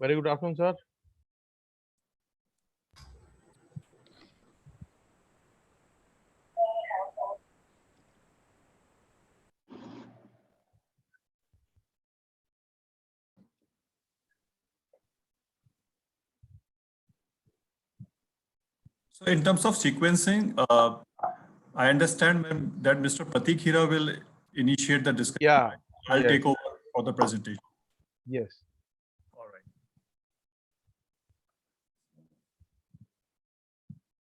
Very good afternoon, sir. So in terms of sequencing, I understand that Mr. Pratik Hira will initiate the discussion. Yeah. I'll Yes. take over for the presentation. Yes. All right.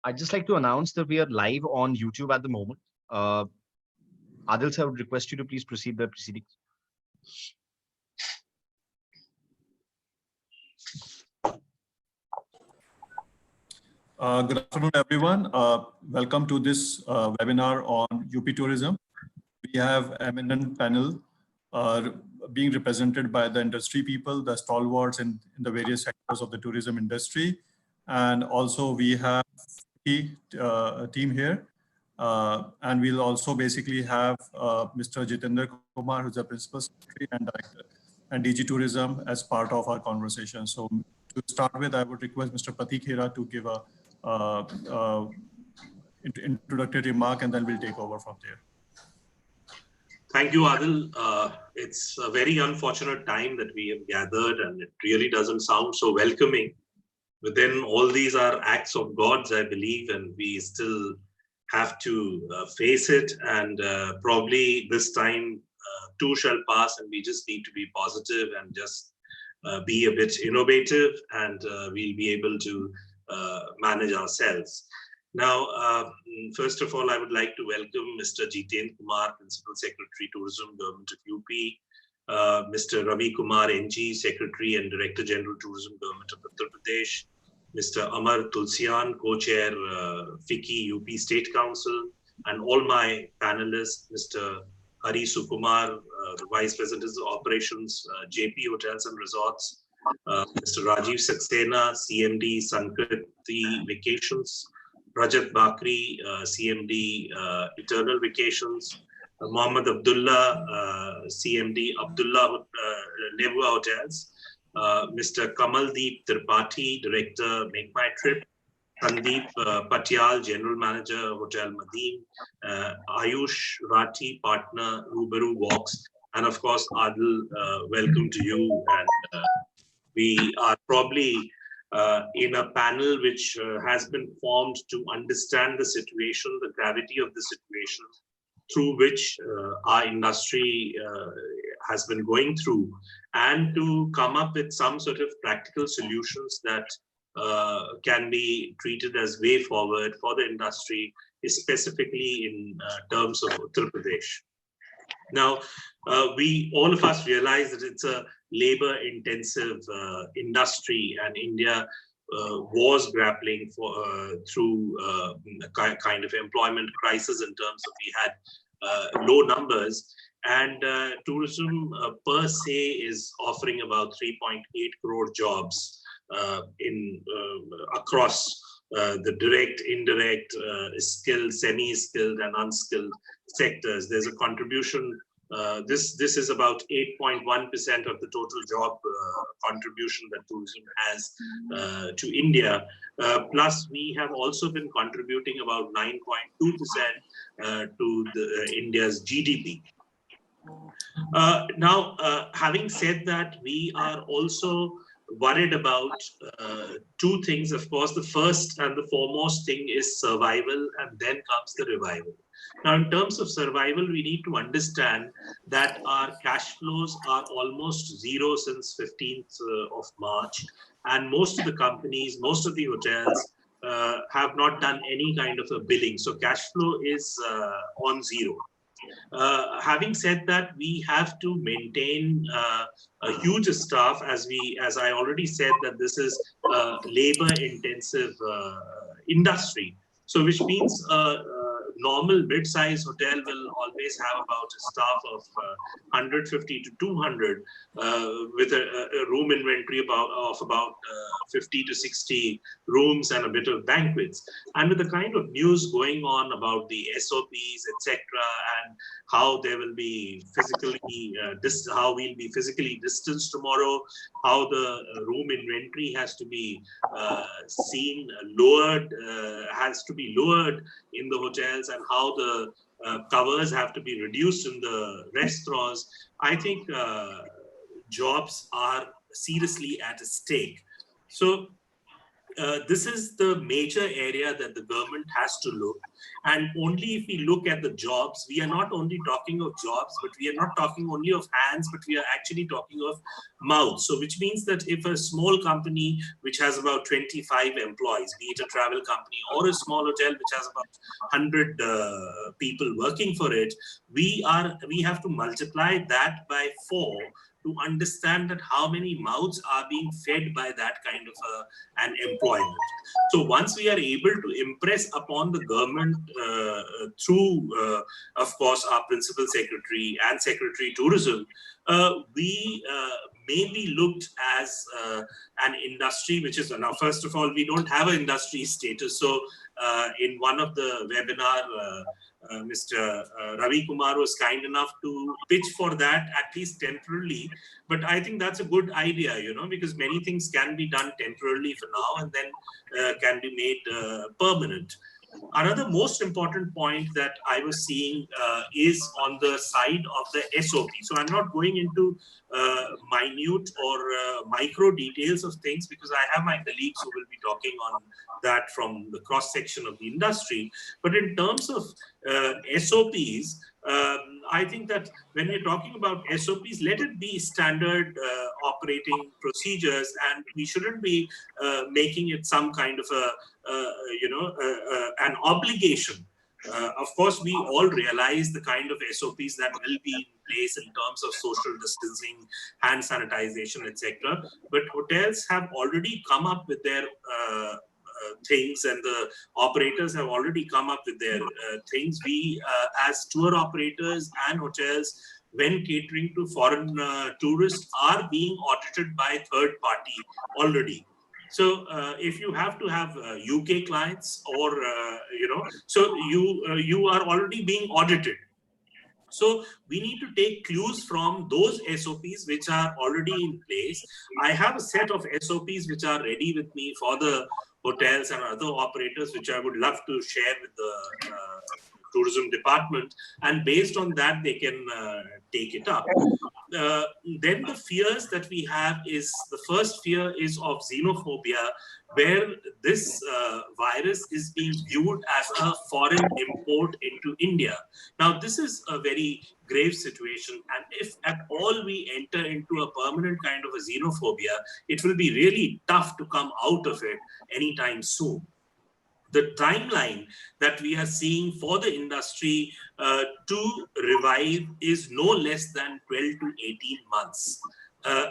I'd just like to announce that we are live on YouTube at the moment. Adil sir, I would request you to please proceed the proceedings. Good afternoon, everyone. Welcome to this webinar on UP tourism. We have eminent panel being represented by the industry people, the stalwarts in the various sectors of the tourism industry. And also we have a team here. And we'll also basically have Mr. Jitendra Kumar, who's the Principal Secretary and Director and DG Tourism as part of our conversation. So to start with, I would request Mr. Pratik Hira to give a introductory remark, and then we'll take over from there. Thank you, Adil. It's a very unfortunate time that we have gathered, and it really doesn't sound so welcoming. But then all these are acts of gods, I believe, and we still have to face it. And probably this time too shall pass, and we just need to be positive and just be a bit innovative, and we'll be able to manage ourselves. Now, first of all, I would like to welcome Mr. Jitendra Kumar, Principal Secretary, Tourism, Government of UP, Mr. Ravi Kumar, NG, Secretary and Director General, Tourism, Government of Uttar Pradesh, Mr. Amar Tulsian, Co-Chair, FICCI, UP State Council, and all my panelists, Mr. Hari Sukumar, the Vice President of Operations, JP Hotels and Resorts, Mr. Rajiv Saxena, CMD, Sankriti Vacations, Rajat Bakri, CMD, Eternal Vacations, Mohammed Abdullah, CMD, Abdullah Nebua Hotels, Mr. Kamaldeep Tripathi, Director, Make My Trip, Sandeep Patyal, General Manager, Hotel Madin, Ayush Rathi, Partner, Rubaru Walks, and of course, Adil, welcome to you. And we are probably in a panel which has been formed to understand the situation, the gravity of the situation through which our industry has been going through, and to come up with some sort of practical solutions that can be treated as way forward for the industry, specifically in terms of Uttar Pradesh. Now, all of us realize that it's a labor-intensive industry, and India was grappling through a kind of employment crisis in terms of we had low numbers, and tourism per se is offering about 3.8 crore jobs across the direct, indirect, skilled, semi-skilled, and unskilled sectors. There's a contribution. This is about 8.1% of the total job contribution that tourism has to India. Plus, we have also been contributing about 9.2% to India's GDP. Now, having said that, we are also worried about two things. Of course, the first and the foremost thing is survival, and then comes the revival. Now, in terms of survival, we need to understand that our cash flows are almost zero since 15th of March. And most of the companies, most of the hotels have not done any kind of a billing. So cash flow is on zero. Having said that, we have to maintain a huge staff, as I already said, that this is a labor-intensive industry. So which means normal mid-size hotel will always have about a staff of 150 to 200 with a room inventory of about 50 to 60 rooms and a bit of banquets. And with the kind of news going on about the SOPs, etc., and how there will be physically, how we'll be physically distanced tomorrow, how the room inventory has to be has to be lowered in the hotels, and how the covers have to be reduced in the restaurants. I think jobs are seriously at stake. So this is the major area that the government has to look. And only if we look at the jobs, we are not only talking of jobs, but we are not talking only of hands, but we are actually talking of mouths. So which means that if a small company which has about 25 employees, be it a travel company or a small hotel which has about 100 people working for it, we have to multiply that by 4 to understand that how many mouths are being fed by that kind of an employment. So once we are able to impress upon the government through, of course, our principal secretary and secretary tourism, we may be looked as an industry which is, now first of all, we don't have an industry status. So in one of the webinar, Mr. Ravi Kumar was kind enough to pitch for that, at least temporarily. But I think that's a good idea, because many things can be done temporarily for now and then can be made permanent. Another most important point that I was seeing is on the side of the SOP. So I'm not going into minute or micro details of things, because I have my colleagues who will be talking on that from the cross section of the industry. But in terms of SOPs, I think that when we're talking about SOPs, let it be standard operating procedures, and we shouldn't be making it some kind of an obligation. Of course, we all realize the kind of SOPs that will be in place in terms of social distancing, hand sanitization, etc. But hotels have already come up with their things, and the operators have already come up with their things. We, as tour operators and hotels, when catering to foreign tourists, are being audited by third party already. So if you have to have UK clients, or so you are already being audited. So we need to take clues from those SOPs which are already in place. I have a set of SOPs which are ready with me for the hotels and other operators, which I would love to share with the tourism department, and based on that they can take it up. Then the fears that we have is, the first fear is of xenophobia, where this virus is being viewed as a foreign import into India. Now, this is a very grave situation, and if at all we enter into a permanent kind of a xenophobia, it will be really tough to come out of it anytime soon. The timeline that we are seeing for the industry to revive is no less than 12 to 18 months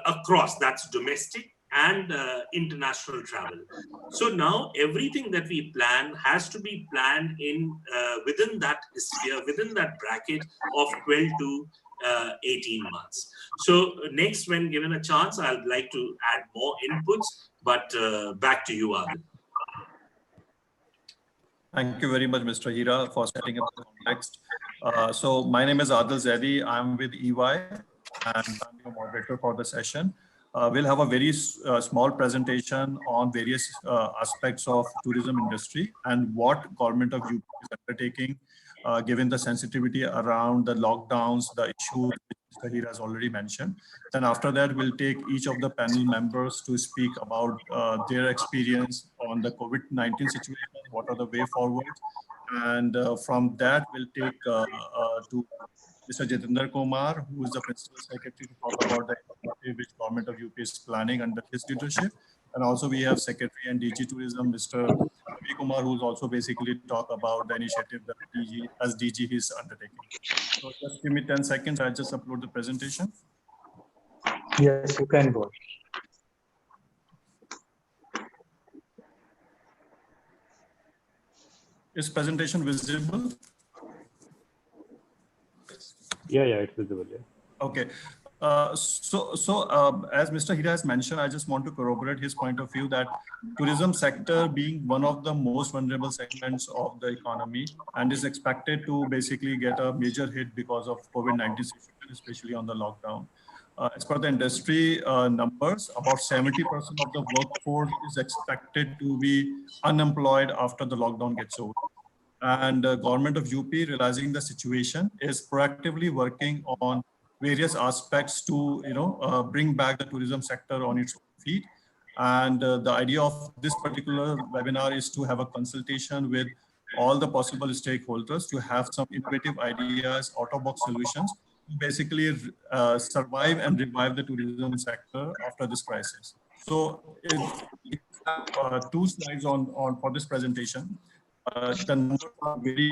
across, that's domestic and international travel. So now everything that we plan has to be planned in within that sphere, within that bracket of 12 to 18 months. So next, when given a chance, I'd like to add more inputs, but back to you, Adil. Thank you very much, Mr. Hira, for setting up the context. So my name is Adil Zaidi. I'm with EY, and I'm your moderator for the session. We'll have a very small presentation on various aspects of tourism industry and what government of UP is undertaking, given the sensitivity around the lockdowns, the issues Mr. Hira has already mentioned. Then after that, we'll take each of the panel members to speak about their experience on the COVID-19 situation, what are the way forward. And from that, we'll take to Mr. Jitendra Kumar, who is the Principal Secretary, to talk about the initiative which Government of UP is planning under his leadership. And also we have Secretary and DG Tourism, Mr. Ravi Kumar, who's also basically talk about the initiative that DG is undertaking. So just give me 10 seconds, I'll just upload the presentation. Yes, you can go. Is presentation visible? Yeah, it's visible. Yeah. Okay. As Mr. Hira has mentioned, I just want to corroborate his point of view that tourism sector being one of the most vulnerable segments of the economy and is expected to basically get a major hit because of COVID-19 situation, especially on the lockdown. As per the industry numbers, about 70% of the workforce is expected to be unemployed after the lockdown gets over. And the government of UP, realizing the situation, is proactively working on various aspects to bring back the tourism sector on its own feet. And the idea of this particular webinar is to have a consultation with all the possible stakeholders to have some innovative ideas, out-of-box solutions to basically survive and revive the tourism sector after this crisis. So two slides on for this presentation. The numbers are very,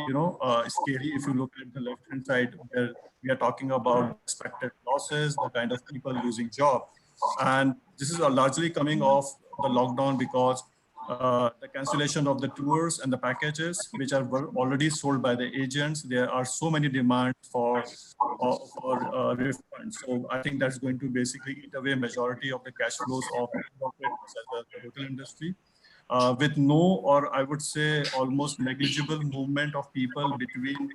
scary if you look at the left-hand side where we are talking about expected losses, the kind of people losing job. And this is largely coming off the lockdown because the cancellation of the tours and the packages, which are already sold by the agents, there are so many demands for refunds. So I think that's going to basically eat away majority of the cash flows of operators as well as the hotel industry. With no, or I would say almost negligible movement of people between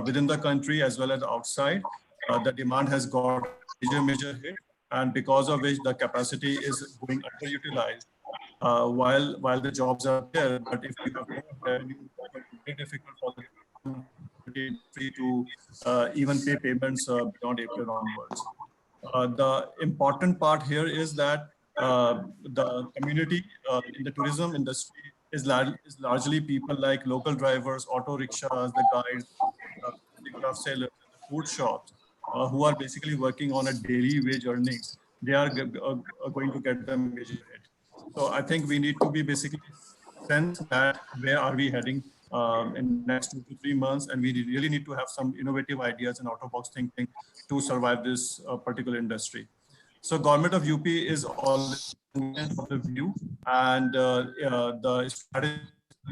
within the country as well as outside, the demand has got major hit, and because of which the capacity is going underutilized. While the jobs are there, but if you have no revenue, it's very difficult for the industry to even pay payments beyond April onwards. The important part here is that the community in the tourism industry is largely people like local drivers, auto rickshaws, the guides, handicraft sellers, and the food shops who are basically working on a daily wage earnings. They are going to get the major hit. So I think we need to be basically sense that where are we heading in the next 2 to 3 months, and we really need to have some innovative ideas and out-of-box thinking to survive this particular industry. So government of UP is all of the view, and the strategy,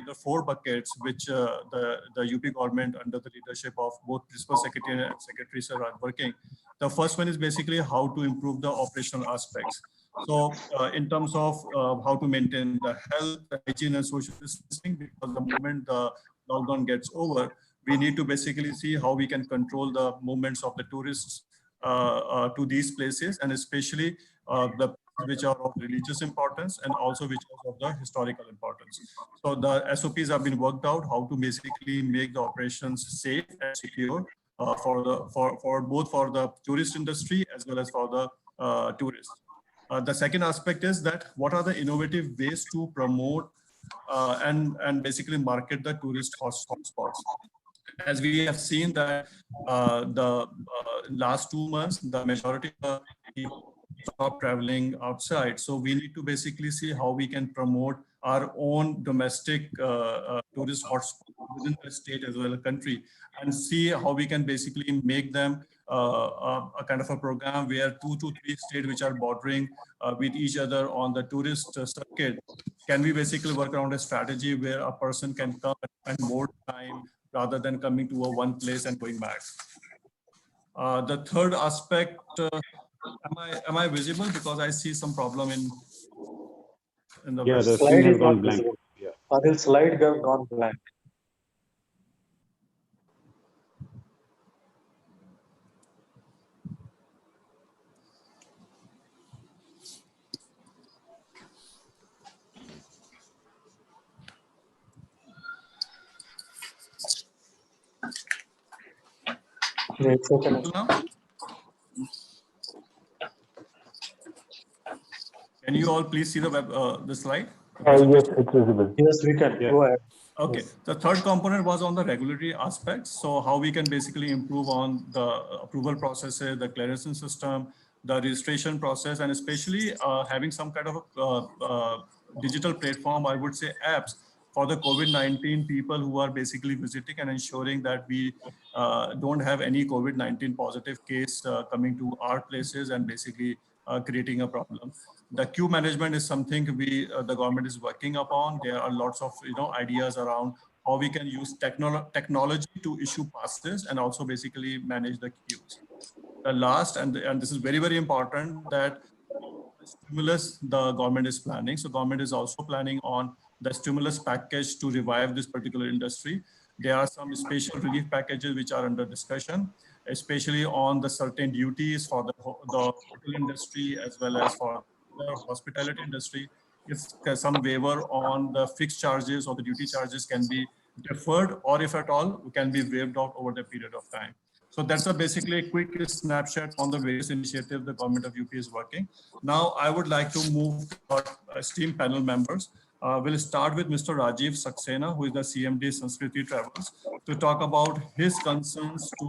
the 4 buckets which the UP government under the leadership of both principal secretary and secretary sir are working. The first one is basically how to improve the operational aspects. So in terms of how to maintain the health, the hygiene and social distancing, because the moment the lockdown gets over, we need to basically see how we can control the movements of the tourists to these places, and especially the which are of religious importance and also which are of the historical importance. So the SOPs have been worked out how to basically make the operations safe and secure for both for the tourist industry as well as for the tourists. The second aspect is that what are the innovative ways to promote and basically market the tourist hotspots. As we have seen that the last 2 months, the majority of people stop traveling outside. So we need to basically see how we can promote our own domestic tourist hotspots within the state as well as the country, and see how we can basically make them a kind of a program where 2 to 3 states which are bordering with each other on the tourist circuit, can we basically work around a strategy where a person can come and more time rather than coming to one place and going back. The third aspect, am I visible? Because I see some problem in the the slide screen has is gone not blank. visible. Yeah. Adil, slide have gone blank. Yeah, it's okay now. now. Can you all please see the slide? Yes, it's visible. Yes, we can. Yeah. Go ahead. Okay, Yes. the third component was on the regulatory aspects. So how we can basically improve on the approval processes, the clearance system, the registration process, and especially having some kind of digital platform, I would say apps for the COVID-19 people who are basically visiting and ensuring that we don't have any COVID-19 positive case coming to our places and basically creating a problem. The queue management is something the government is working upon. There are lots of ideas around how we can use technology to issue passes and also basically manage the queues. The last, and this is very, very important, that stimulus the government is planning. So government is also planning on the stimulus package to revive this particular industry. There are some special relief packages which are under discussion, especially on the certain duties for the hotel industry as well as for the hospitality industry. If some waiver on the fixed charges or the duty charges can be deferred, or if at all, can be waived out over the period of time. So that's basically a quick snapshot on the various initiatives the government of UP is working. Now, I would like to move to our esteemed panel members. We'll start with Mr. Rajiv Saxena, who is the CMD Sanskriti Travels, to talk about his concerns to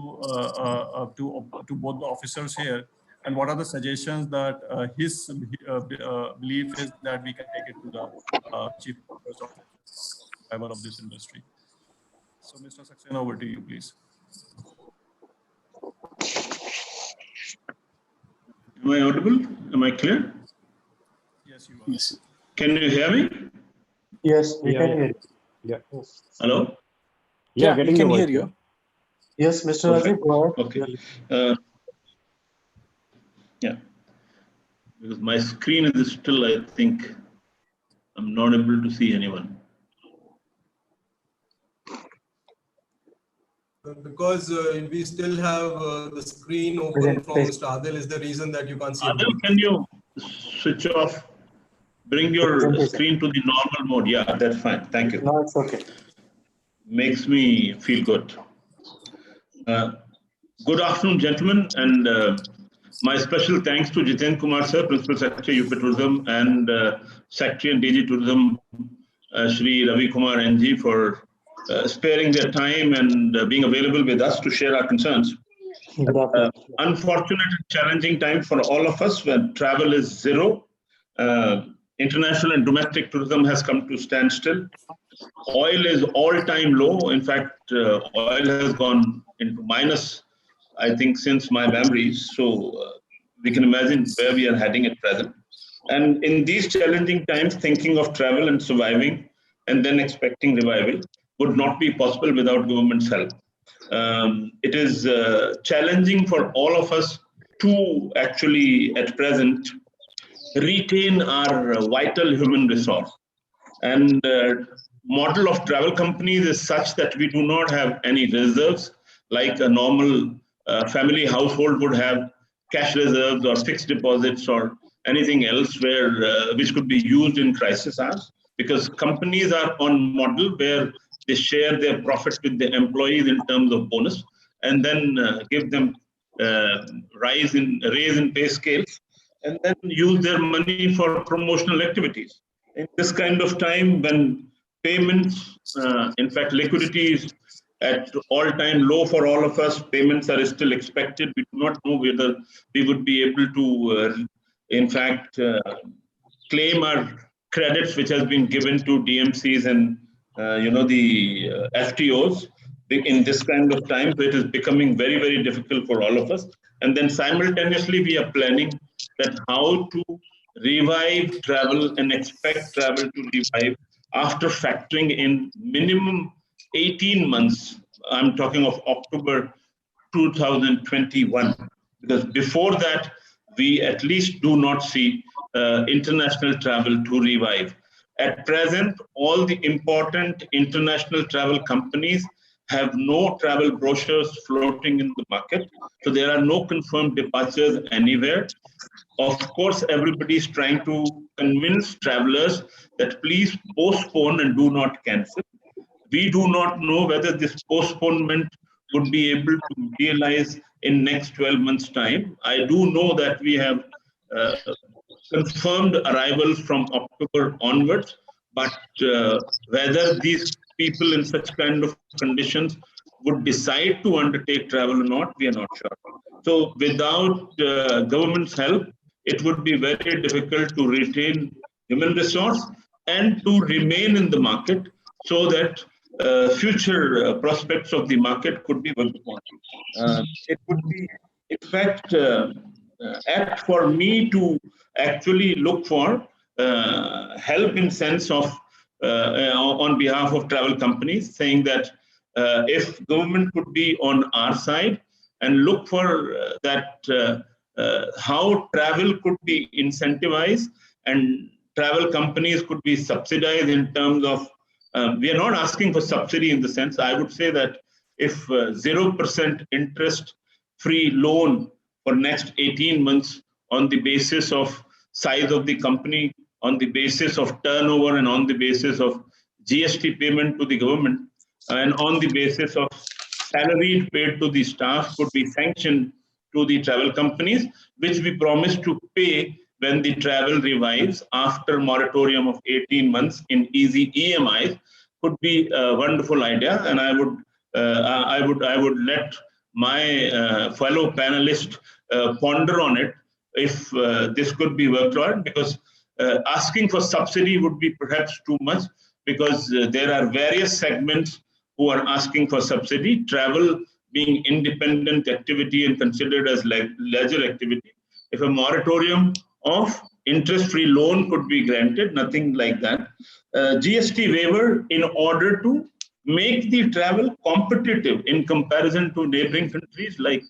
both the officers here, and what are the suggestions that his belief is that we can take it to the chief driver of this industry. So, Mr. Saxena, over to you, please. Am I audible? Am I clear? Yes, you are. Yes. Can you hear me? Yes, we Yeah, can yeah. hear you. Yeah. Hello? Yeah, getting we can your hear voice, you. Yes, Mr. Perfect. Rajiv, go ahead. Okay. Yeah. Because my screen is still, I think, I'm not able to see anyone. Because we still have the screen open from Mr. Adil is the reason that you can't see Adil, anyone. can you switch off, bring your Presentation. screen to the normal mode? Yeah, that's fine. Thank you. No, it's okay. Makes me feel good. Good afternoon, gentlemen, and my special thanks to Jiten Kumar sir, Principal Secretary UP Tourism, and Secretary and DG Tourism, Shri Ravi Kumar NG, for sparing their time and being available with us to share our concerns. Good afternoon. Unfortunate and challenging time for all of us when travel is zero. International and domestic tourism has come to standstill. Oil is all-time low. In fact, oil has gone into minus, I think, since my memories. So we can imagine where we are heading at present. And in these challenging times, thinking of travel and surviving and then expecting revival would not be possible without government's help. It is challenging for all of us to actually, at present, retain our vital human resource. And model of travel companies is such that we do not have any reserves like a normal family household would have, cash reserves or fixed deposits or anything else where which could be used in crisis hours, because companies are on model where they share their profit with the employees in terms of bonus and then give them raise in pay scales and then use their money for promotional activities. In this kind of time when payments, in fact, liquidity is at all-time low for all of us, payments are still expected. We do not know whether we would be able to, in fact, claim our credits which has been given to DMCs and the FTOs in this kind of time. So it is becoming very, very difficult for all of us. And then simultaneously, we are planning that how to revive travel and expect travel to revive after factoring in minimum 18 months. I'm talking of October 2021, because before that, we at least do not see international travel to revive. At present, all the important international travel companies have no travel brochures floating in the market. So there are no confirmed departures anywhere. Of course, everybody is trying to convince travelers that please postpone and do not cancel. We do not know whether this postponement would be able to realize in next 12 months' time. I do know that we have confirmed arrivals from October onwards, but whether these people in such kind of conditions would decide to undertake travel or not, we are not sure. So without government's help, it would be very difficult to retain human resource and to remain in the market so that future prospects of the market could be worked upon. It would be, in fact, apt for me to actually look for help in sense of on behalf of travel companies, saying that if government could be on our side and look for how travel could be incentivized and travel companies could be subsidized in terms of, we are not asking for subsidy in the sense, I would say that if 0% interest free loan for next 18 months on the basis of size of the company, on the basis of turnover and on the basis of GST payment to the government and on the basis of salary paid to the staff could be sanctioned to the travel companies, which we promise to pay when the travel revives after moratorium of 18 months in easy EMIs, could be a wonderful idea. And I would let my fellow panelists ponder on it if this could be worked on, because asking for subsidy would be perhaps too much, because there are various segments who are asking for subsidy, travel being independent activity and considered as leisure activity. If a moratorium of interest-free loan could be granted, nothing like that. GST waiver in order to make the travel competitive in comparison to neighboring countries like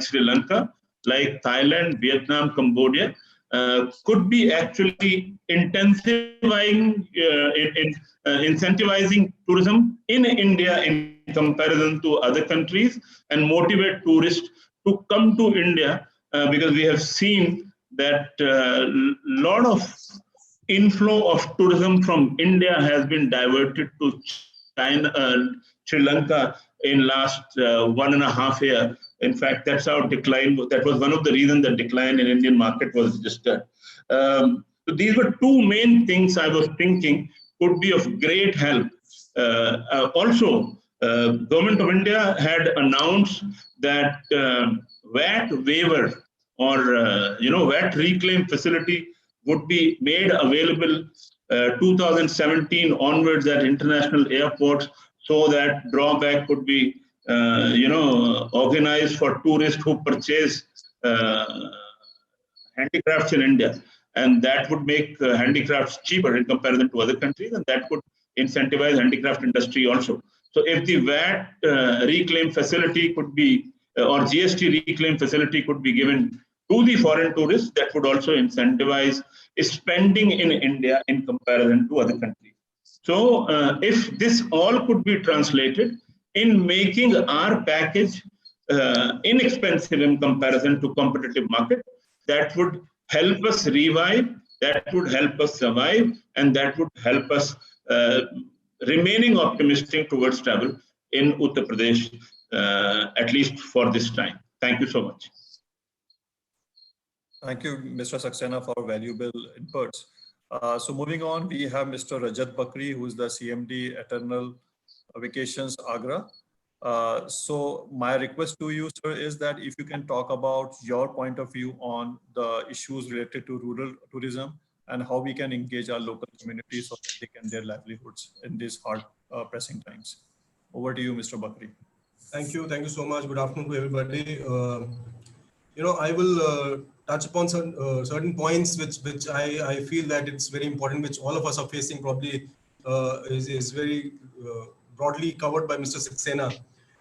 Sri Lanka, like Thailand, Vietnam, Cambodia, could be actually incentivizing tourism in India in comparison to other countries and motivate tourists to come to India, because we have seen that a lot of inflow of tourism from India has been diverted to China, Sri Lanka in last 1.5 years. In fact, that's how decline. That was one of the reasons that decline in Indian market was registered. So these were two main things I was thinking could be of great help. Also, Government of India had announced that VAT waiver or VAT reclaim facility would be made available 2017 onwards at international airports, so that drawback could be organized for tourists who purchase handicrafts in India, and that would make handicrafts cheaper in comparison to other countries, and that could incentivize handicraft industry also. So if the VAT reclaim facility could be, or GST reclaim facility could be given to the foreign tourists, that would also incentivize spending in India in comparison to other countries. So if this all could be translated in making our package inexpensive in comparison to competitive market, that would help us revive, that would help us survive, and that would help us remaining optimistic towards travel in Uttar Pradesh, at least for this time. Thank you so much. Thank you, Mr. Saxena, for valuable inputs. So moving on, we have Mr. Rajat Bakri, who is the CMD Eternal Vacations Agra. So my request to you, sir, is that if you can talk about your point of view on the issues related to rural tourism and how we can engage our local communities so that they can their livelihoods in these hard pressing times. Over to you, Mr. Bakri. Thank you so much. Good afternoon to everybody. I will touch upon certain points which I feel that it's very important, which all of us are facing, probably is very broadly covered by Mr. Saxena.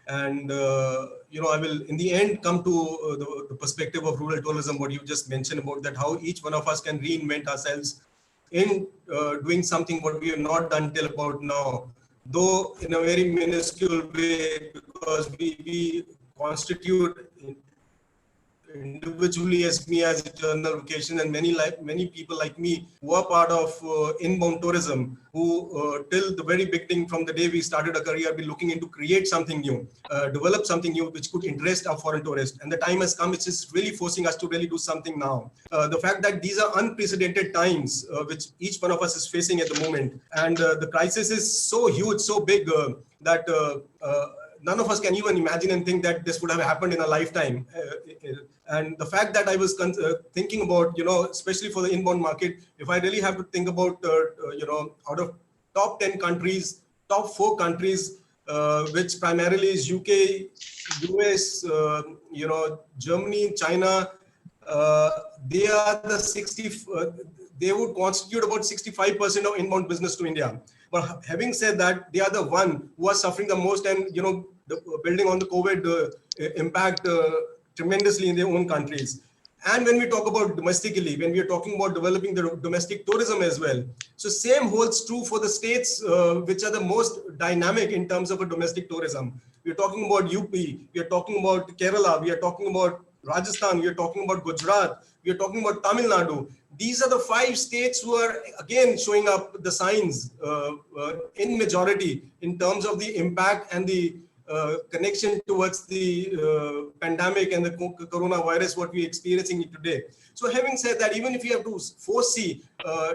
And, I will in the end come to the perspective of rural tourism, what you just mentioned about that, how each one of us can reinvent ourselves in doing something what we have not done till about now, though in a very minuscule way, because we constitute individually as me as Eternal Vacation, and many people like me who are part of inbound tourism, who till the very beginning, from the day we started a career, be looking into create something new, develop something new which could interest our foreign tourists. And the time has come, it's just really forcing us to really do something now. The fact that these are unprecedented times which each one of us is facing at the moment, and the crisis is so huge, so big that none of us can even imagine and think that this would have happened in a lifetime. And the fact that I was thinking about, especially for the inbound market, if I really have to think about, out of top 10 countries, top 4 countries, which primarily is UK, US, Germany, China, they are the they would constitute about 65% of inbound business to India. But having said that, they are the one who are suffering the most, and building on the COVID impact tremendously in their own countries. And when we talk about domestically, when we are talking about developing the domestic tourism as well, so same holds true for the states which are the most dynamic in terms of a domestic tourism. We are talking about UP, we are talking about Kerala, we are talking about Rajasthan, we are talking about Gujarat, we are talking about Tamil Nadu. These are the 5 states who are again showing up the signs in majority in terms of the impact and the connection towards the pandemic and the coronavirus, what we're experiencing today. So having said that, even if we have to foresee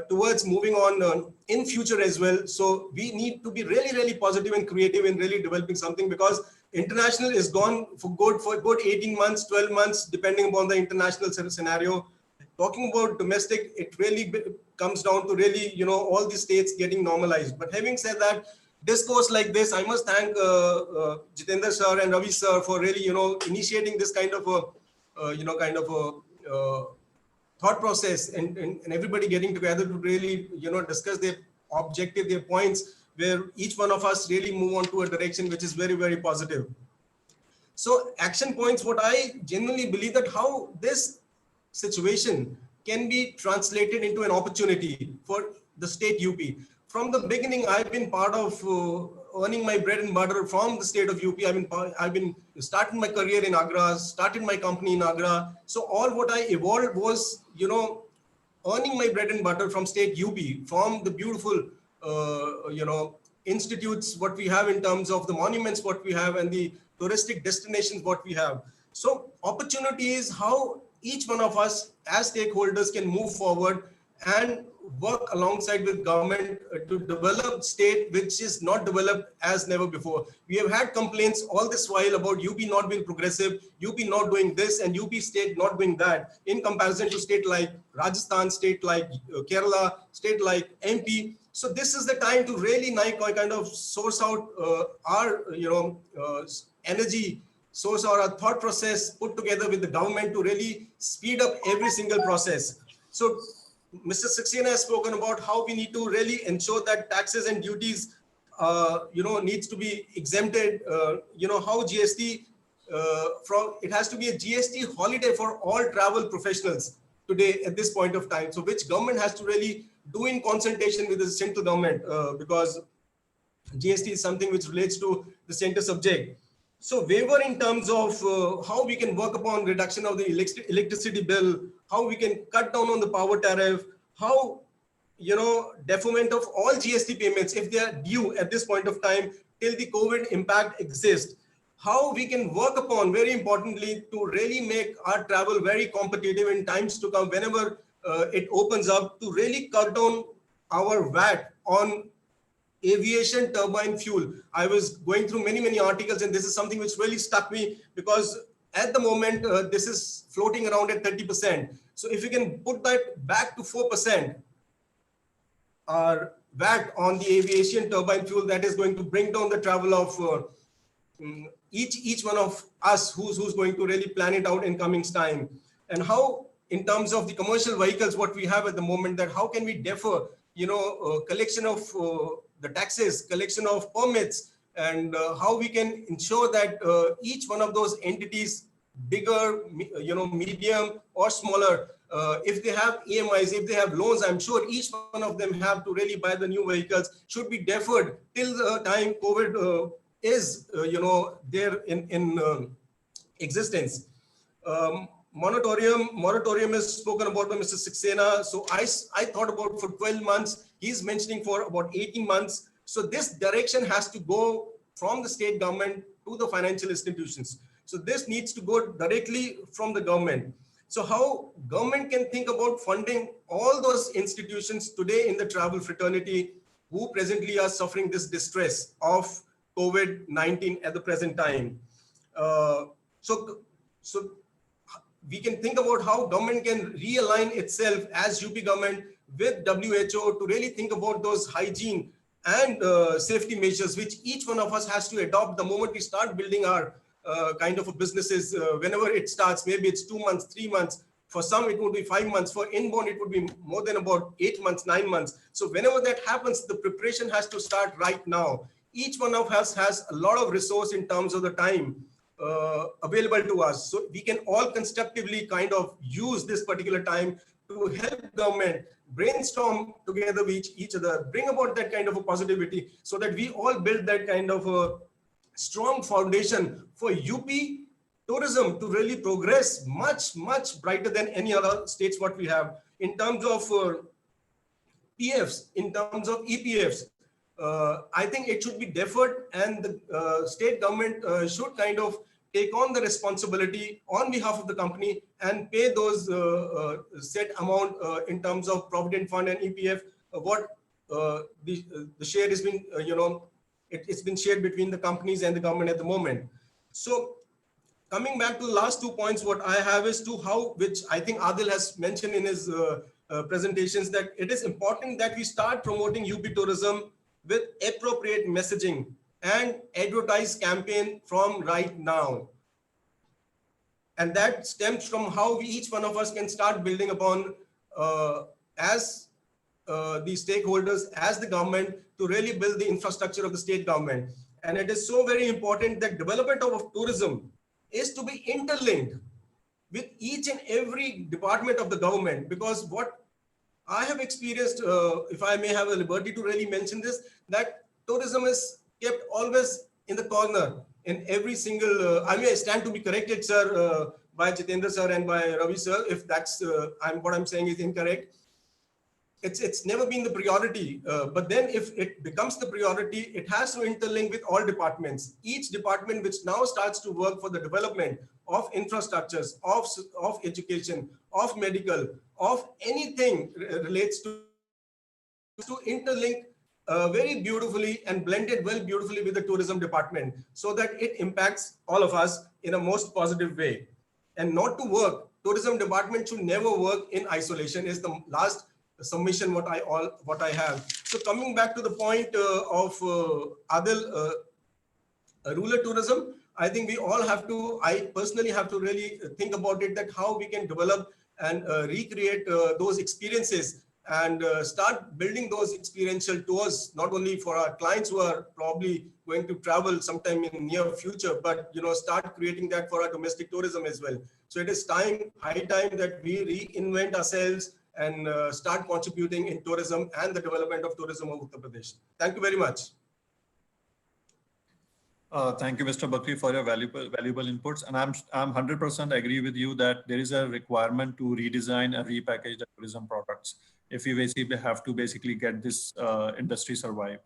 towards moving on in future as well, so we need to be really, really positive and creative in really developing something, because international is gone for good 18 months, 12 months, depending upon the international scenario. Talking about domestic, it really comes down to really, all the states getting normalized. But having said that, discourse like this, I must thank Jitendra sir and Ravi sir for really, initiating this kind of a, thought process, and everybody getting together to really, discuss their objective, their points, where each one of us really move on to a direction which is very, very positive. So action points, what I genuinely believe that how this situation can be translated into an opportunity for the state UP. From the beginning, I've been part of earning my bread and butter from the state of UP. I've been starting my career in Agra, started my company in Agra. So all what I evolved was, earning my bread and butter from state UP, from the beautiful, institutes what we have in terms of the monuments what we have and the touristic destinations what we have. So opportunity is how each one of us as stakeholders can move forward and work alongside with government to develop state which is not developed as never before. We have had complaints all this while about UP not being progressive, UP not doing this, and UP state not doing that in comparison to state like Rajasthan, state like Kerala, state like MP. So this is the time to really kind of source out our energy, source our thought process, put together with the government to really speed up every single process. So Mr. Saxena has spoken about how we need to really ensure that taxes and duties, needs to be exempted. How GST, it has to be a GST holiday for all travel professionals today at this point of time. So which government has to really do in consultation with the central government, because GST is something which relates to the center subject. So waiver in terms of how we can work upon reduction of the electricity bill, how we can cut down on the power tariff, how, deferment of all GST payments, if they are due at this point of time till the COVID impact exists, how we can work upon, very importantly, to really make our travel very competitive in times to come, whenever it opens up, to really cut down our VAT on aviation turbine fuel. I was going through many articles, and this is something which really stuck me, because at the moment this is floating around at 30%. So if you can put that back to 4%, our VAT on the aviation turbine fuel, that is going to bring down the travel of each one of us who's going to really plan it out in coming time. And how, in terms of the commercial vehicles, what we have at the moment, that how can we defer, collection of the taxes, collection of permits, and how we can ensure that each one of those entities, bigger, medium or smaller, if they have EMIs, if they have loans, I'm sure each one of them have to really buy the new vehicles, should be deferred till the time COVID is, there in existence. Moratorium is spoken about by Mr. Saxena. So I thought about for 12 months, he's mentioning for about 18 months. So this direction has to go from the state government to the financial institutions. So this needs to go directly from the government. So how government can think about funding all those institutions today in the travel fraternity who presently are suffering this distress of COVID-19 at the present time. So we can think about how government can realign itself as UP government with WHO to really think about those hygiene and safety measures, which each one of us has to adopt the moment we start building our kind of businesses, whenever it starts, maybe it's 2 months, 3 months, For some, it would be 5 months. For inbound, it would be more than about 8 months, 9 months. So whenever that happens, the preparation has to start right now. Each one of us has a lot of resource in terms of the time available to us. So we can all constructively kind of use this particular time to help government brainstorm together with each other, bring about that kind of a positivity so that we all build that kind of a strong foundation for UP tourism to really progress much, much brighter than any other states what we have in terms of PFs, in terms of EPFs. I think it should be deferred, and the state government should kind of take on the responsibility on behalf of the company and pay those set amount in terms of provident fund and EPF. What the share has been, it's been shared between the companies and the government at the moment. So coming back to the last 2 points, what I have is to how, which I think Adil has mentioned in his presentations, that it is important that we start promoting UP tourism with appropriate messaging and advertise campaign from right now. And that stems from how each one of us can start building upon as the stakeholders, as the government, to really build the infrastructure of the state government. And it is so very important that development of tourism is to be interlinked with each and every department of the government, because what I have experienced, if I may have a liberty to really mention this, that tourism is kept always in the corner in every single, I may stand to be corrected, sir, by Jitendra sir and by Ravi sir, if that's, what I'm saying is incorrect. It's never been the priority, but then if it becomes the priority, it has to interlink with all departments. Each department which now starts to work for the development of infrastructures, of education, of medical, of anything relates to interlink very beautifully and blended well beautifully with the tourism department, so that it impacts all of us in a most positive way. And not to work, tourism department should never work in isolation is the last submission what I have. So coming back to the point of Adil, rural tourism, I think we all have to, I personally have to really think about it, that how we can develop and recreate those experiences and start building those experiential tours, not only for our clients who are probably going to travel sometime in near future, but start creating that for our domestic tourism as well. So it is time, high time, that we reinvent ourselves and start contributing in tourism and the development of tourism of Uttar Pradesh. Thank you very much. Thank you, Mr. Bakri, for your valuable inputs. And I'm 100% agree with you that there is a requirement to redesign and repackage the tourism products if we basically have to get this industry survive.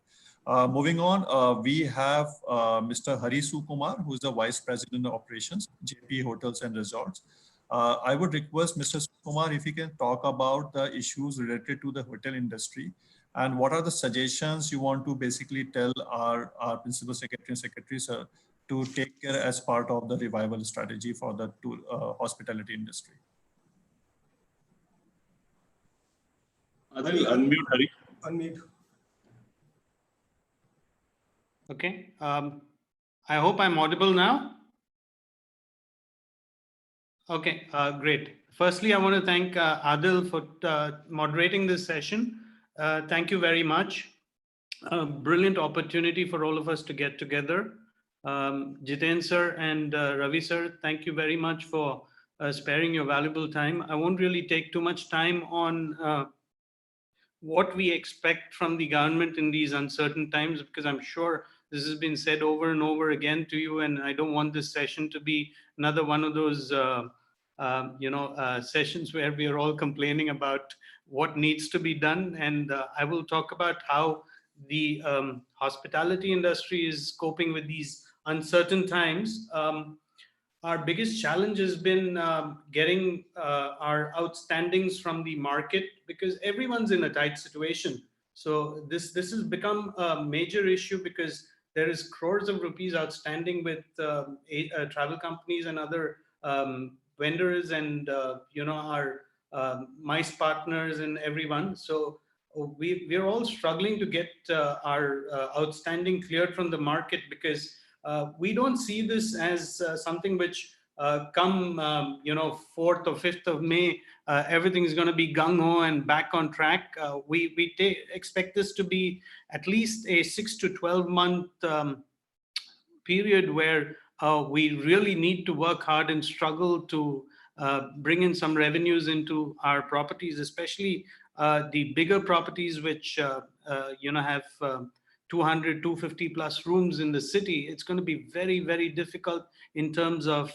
Moving on, we have Mr. Hari Sukumar, who is the Vice President of Operations, JP Hotels and Resorts. I would request Mr. Sukumar if you can talk about the issues related to the hotel industry and what are the suggestions you want to basically tell our principal secretary and secretaries to take care as part of the revival strategy for the hospitality industry. Adil, unmute, Hari. Unmute. Okay. I hope I'm audible now. Okay, great. Firstly, I want to thank Adil for moderating this session. Thank you very much. Brilliant opportunity for all of us to get together. Jiten sir and Ravi sir, thank you very much for sparing your valuable time. I won't really take too much time on what we expect from the government in these uncertain times, because I'm sure this has been said over and over again to you, and I don't want this session to be another one of those sessions where we are all complaining about what needs to be done. And I will talk about how the hospitality industry is coping with these uncertain times. Our biggest challenge has been getting our outstandings from the market, because everyone's in a tight situation. So this has become a major issue, because there is crores of rupees outstanding with travel companies and other vendors and our MICE partners and everyone. So we're all struggling to get our outstanding cleared from the market, because we don't see this as something which come 4th or 5th of May, everything is going to be gung-ho and back on track. We expect this to be at least a 6 to 12 month period where we really need to work hard and struggle to bring in some revenues into our properties, especially the bigger properties which have 200, 250 plus rooms in the city. It's going to be very, very difficult in terms of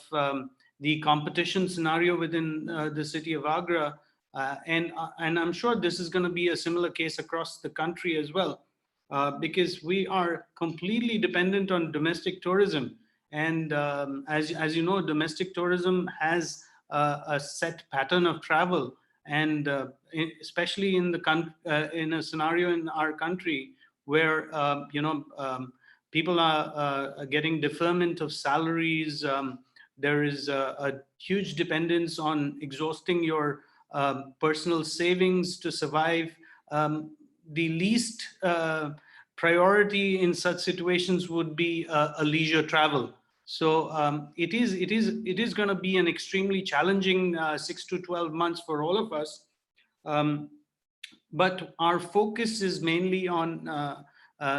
the competition scenario within the city of Agra. And I'm sure this is going to be a similar case across the country as well, because we are completely dependent on domestic tourism. And as you know, domestic tourism has a set pattern of travel. And especially in a scenario in our country where people are getting deferment of salaries, there is a huge dependence on exhausting your personal savings to survive. The least priority in such situations would be a leisure travel. So it is going to be an extremely challenging 6 to 12 months for all of us. But our focus is mainly on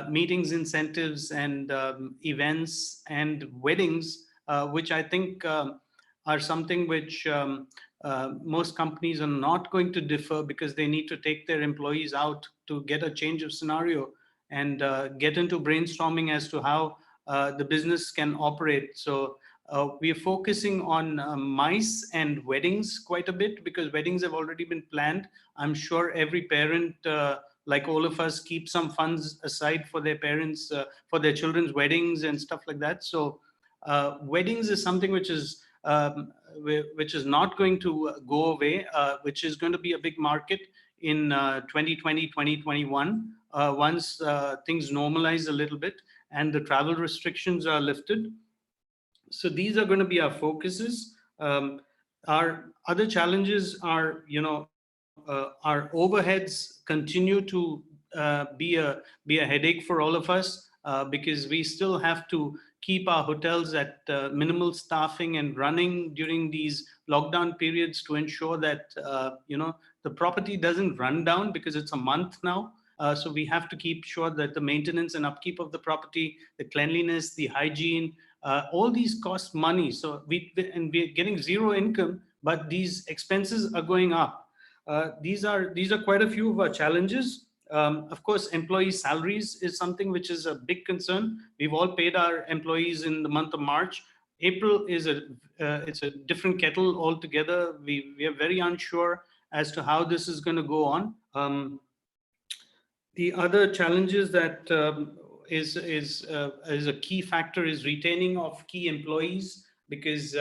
meetings, incentives, and events and weddings, which I think are something which most companies are not going to defer, because they need to take their employees out to get a change of scenario and get into brainstorming as to how the business can operate. So we are focusing on MICE and weddings quite a bit, because weddings have already been planned. I'm sure every parent, like all of us, keep some funds aside for their parents, for their children's weddings and stuff like that. So weddings is something which is not going to go away, which is going to be a big market in 2020, 2021, once things normalize a little bit and the travel restrictions are lifted. So these are going to be our focuses. Our other challenges are, our overheads continue to be a headache for all of us, because we still have to keep our hotels at minimal staffing and running during these lockdown periods to ensure that the property doesn't run down, because it's a month now. So we have to keep sure that the maintenance and upkeep of the property, the cleanliness, the hygiene, all these cost money. So we're getting zero income, but these expenses are going up. These are quite a few of our challenges. Of course, employee salaries is something which is a big concern. We've all paid our employees in the month of March. April is it's a different kettle altogether. We are very unsure as to how this is going to go on. The other challenges that is a key factor is retaining of key employees, because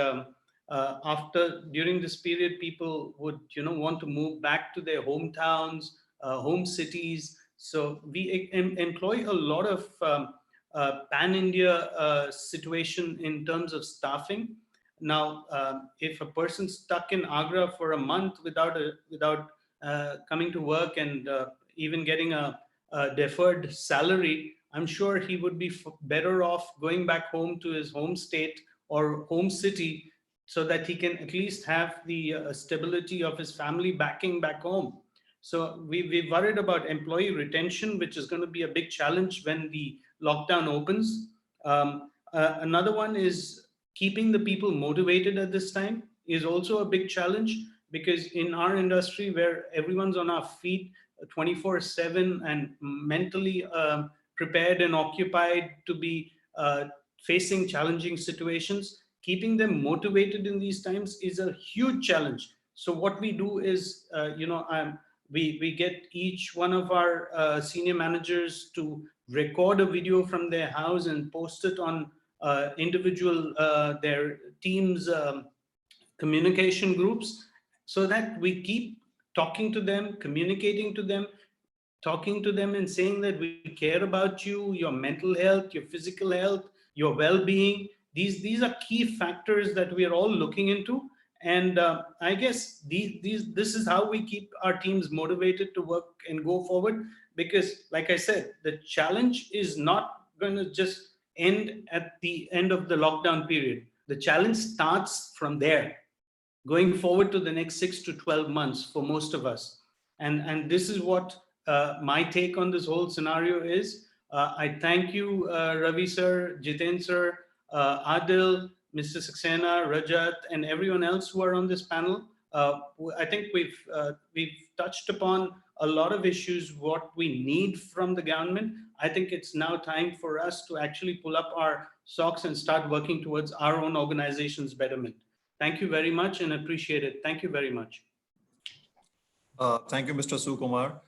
during this period, people would want to move back to their hometowns, home cities. So we employ a lot of pan-India situation in terms of staffing. Now, if a person's stuck in Agra for a month without coming to work and even getting a deferred salary, I'm sure he would be better off going back home to his home state or home city, so that he can at least have the stability of his family backing back home. So we're worried about employee retention, which is going to be a big challenge when the lockdown opens. Another one is keeping the people motivated at this time is also a big challenge, because in our industry where everyone's on our feet 24/7 and mentally prepared and occupied to be facing challenging situations, keeping them motivated in these times is a huge challenge. So what we do is, we get each one of our senior managers to record a video from their house and post it on individual their teams communication groups, so that we keep talking to them, communicating to them, talking to them and saying that we care about you, your mental health, your physical health, your well-being. These are key factors that we are all looking into. And I guess this is how we keep our teams motivated to work and go forward. Because like I said, the challenge is not going to just end at the end of the lockdown period. The challenge starts from there, going forward to the next 6 to 12 months for most of us. And this is what my take on this whole scenario is. I thank you, Ravi sir, Jiten sir, Adil, Mr. Saxena, Rajat, and everyone else who are on this panel. I think we've touched upon a lot of issues, what we need from the government. I think it's now time for us to actually pull up our socks and start working towards our own organization's betterment. Thank you very much and appreciate it. Thank you very much. Thank you, Mr. Sukumar.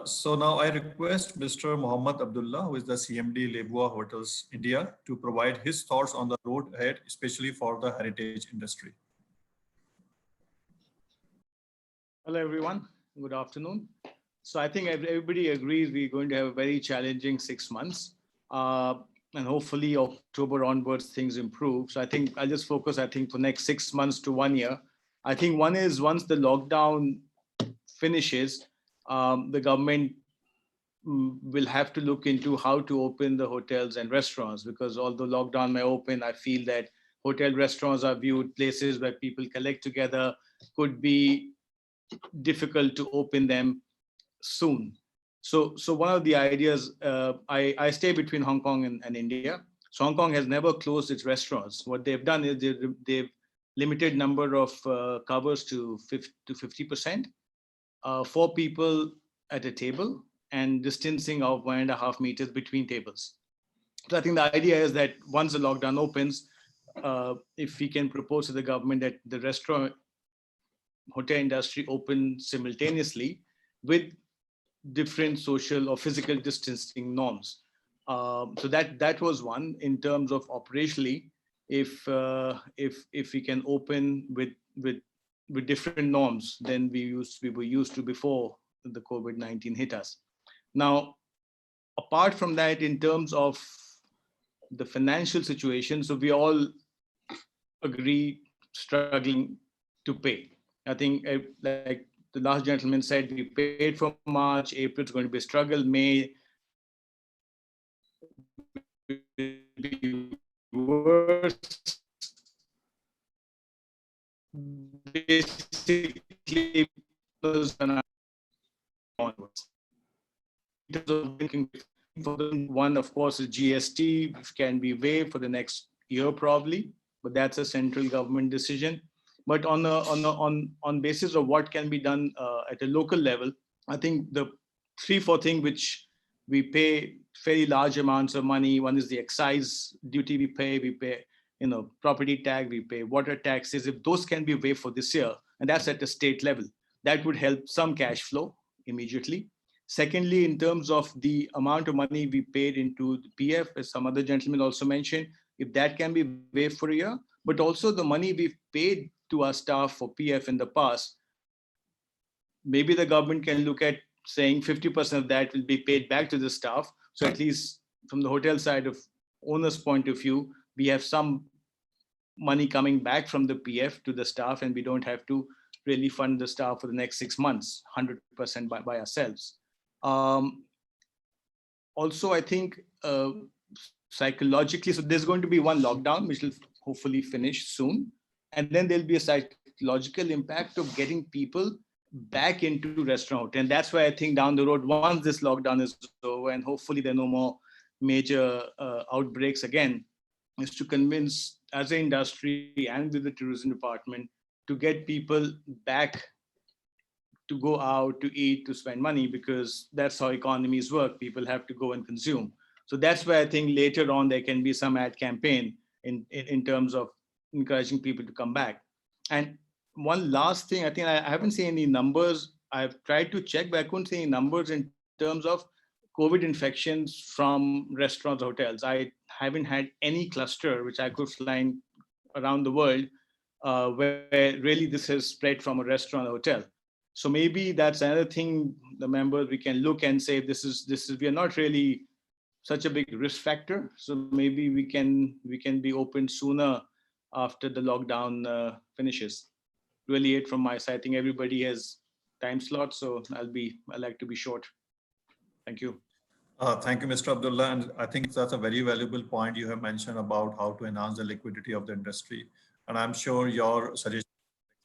So now I request Mr. Mohammad Abdullah, who is the CMD Lebua Hotels India, to provide his thoughts on the road ahead, especially for the heritage industry. Hello, everyone. Good afternoon. So I think everybody agrees we're going to have a very challenging 6 months. And hopefully October onwards, things improve. So I think I'll just focus, for next 6 months to 1 year. I think one is once the lockdown finishes, the government will have to look into how to open the hotels and restaurants, because although lockdown may open, I feel that hotel restaurants are viewed places where people collect together, could be difficult to open them soon. So one of the ideas, I stay between Hong Kong and India. So Hong Kong has never closed its restaurants. What they've done is they've limited number of covers to 50%, 4 people at a table, and distancing of 1.5 meters between tables. So I think the idea is that once the lockdown opens, if we can propose to the government that the restaurant hotel industry open simultaneously with different social or physical distancing norms. So that was one. In terms of operationally, if we can open with different norms than we were used to before the COVID-19 hit us. Now, apart from that, in terms of the financial situation, so we all agree struggling to pay. I think like the last gentleman said, we paid for March, April is going to be a struggle, May will be worse. Basically, onwards. One, of course, is GST, which can be waived for the next year probably, but that's a central government decision. But on basis of what can be done at a local level, I think the 3-4 things which we pay fairly large amounts of money. One is the excise duty we pay property tax, we pay water taxes. If those can be waived for this year, and that's at the state level, that would help some cash flow immediately. Secondly, in terms of the amount of money we paid into the PF, as some other gentlemen also mentioned, if that can be waived for a year, but also the money we've paid to our staff for PF in the past, maybe the government can look at saying 50% of that will be paid back to the staff. So at least from the hotel side of owner's point of view, we have some money coming back from the PF to the staff, and we don't have to really fund the staff for the next 6 months, 100% by ourselves. Also, I think psychologically, so there's going to be one lockdown, which will hopefully finish soon. And then there'll be a psychological impact of getting people back into restaurant. And that's why I think down the road, once this lockdown is over and hopefully there are no more major outbreaks again, is to convince as an industry and with the tourism department to get people back to go out, to eat, to spend money, because that's how economies work. People have to go and consume. So that's why I think later on there can be some ad campaign in terms of encouraging people to come back. And one last thing, I think I haven't seen any numbers. I've tried to check, but I couldn't see any numbers in terms of COVID infections from restaurants, hotels. I haven't had any cluster which I could find around the world where really this has spread from a restaurant or hotel. So maybe that's another thing, the members, we can look and say, we are not really such a big risk factor. So maybe we can be open sooner after the lockdown finishes. Really it from my side. I think everybody has time slots, so I'll like to be short. Thank you. Thank you, Mr. Abdullah. And I think that's a very valuable point you have mentioned about how to enhance the liquidity of the industry. And I'm sure your suggestion,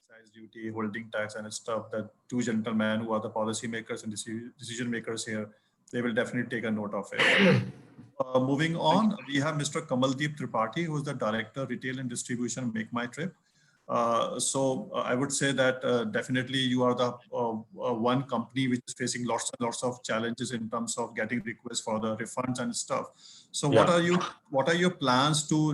excise duty, holding tax and stuff, that two gentlemen who are the policymakers and decision makers here, they will definitely take a note of it. Moving on, we have Mr. Kamaldeep Tripathi, who is the Director, Retail and Distribution, Make My Trip. I would say that definitely you are the one company which is facing lots and lots of challenges in terms of getting requests for the refunds and stuff. So what are your plans to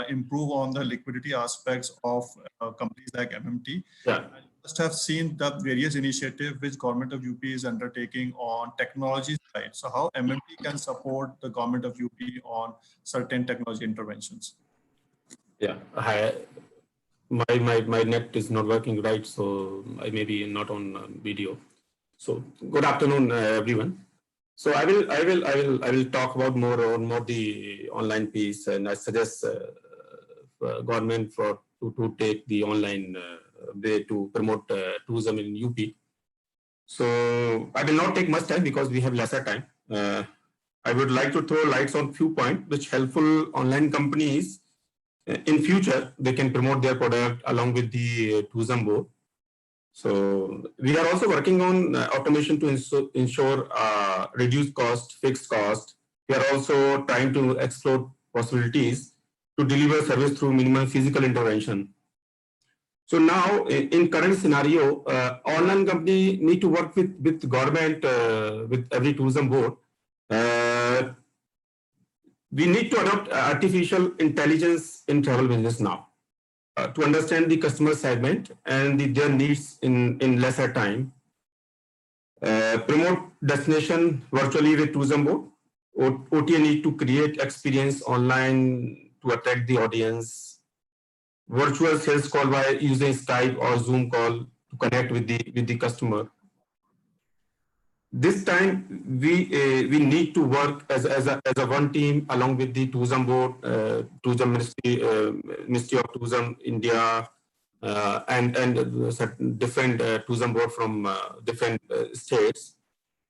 improve on the liquidity aspects of companies like MMT? Yeah. You must have seen the various initiatives which government of UP is undertaking on technology side. So how MMT can support the government of UP on certain technology interventions? Yeah. My net is not working right, so I may be not on video. So good afternoon, everyone. So I will talk about more the online piece, and I suggest government to take the online way to promote tourism in UP. So I will not take much time because we have lesser time. I would like to throw lights on few points which helpful online companies in future they can promote their product along with the tourism board. So we are also working on automation to ensure reduced cost, fixed cost. We are also trying to explore possibilities to deliver service through minimal physical intervention. So now in current scenario, online company need to work with government, with every tourism board. We need to adopt artificial intelligence in travel business now to understand the customer segment and their needs in lesser time. Promote destination virtually with tourism board. OTA need to create experience online to attract the audience. Virtual sales call by using Skype or Zoom call to connect with the customer. This time we need to work as a one team along with the tourism board, tourism Ministry of Tourism India, and different tourism board from different states.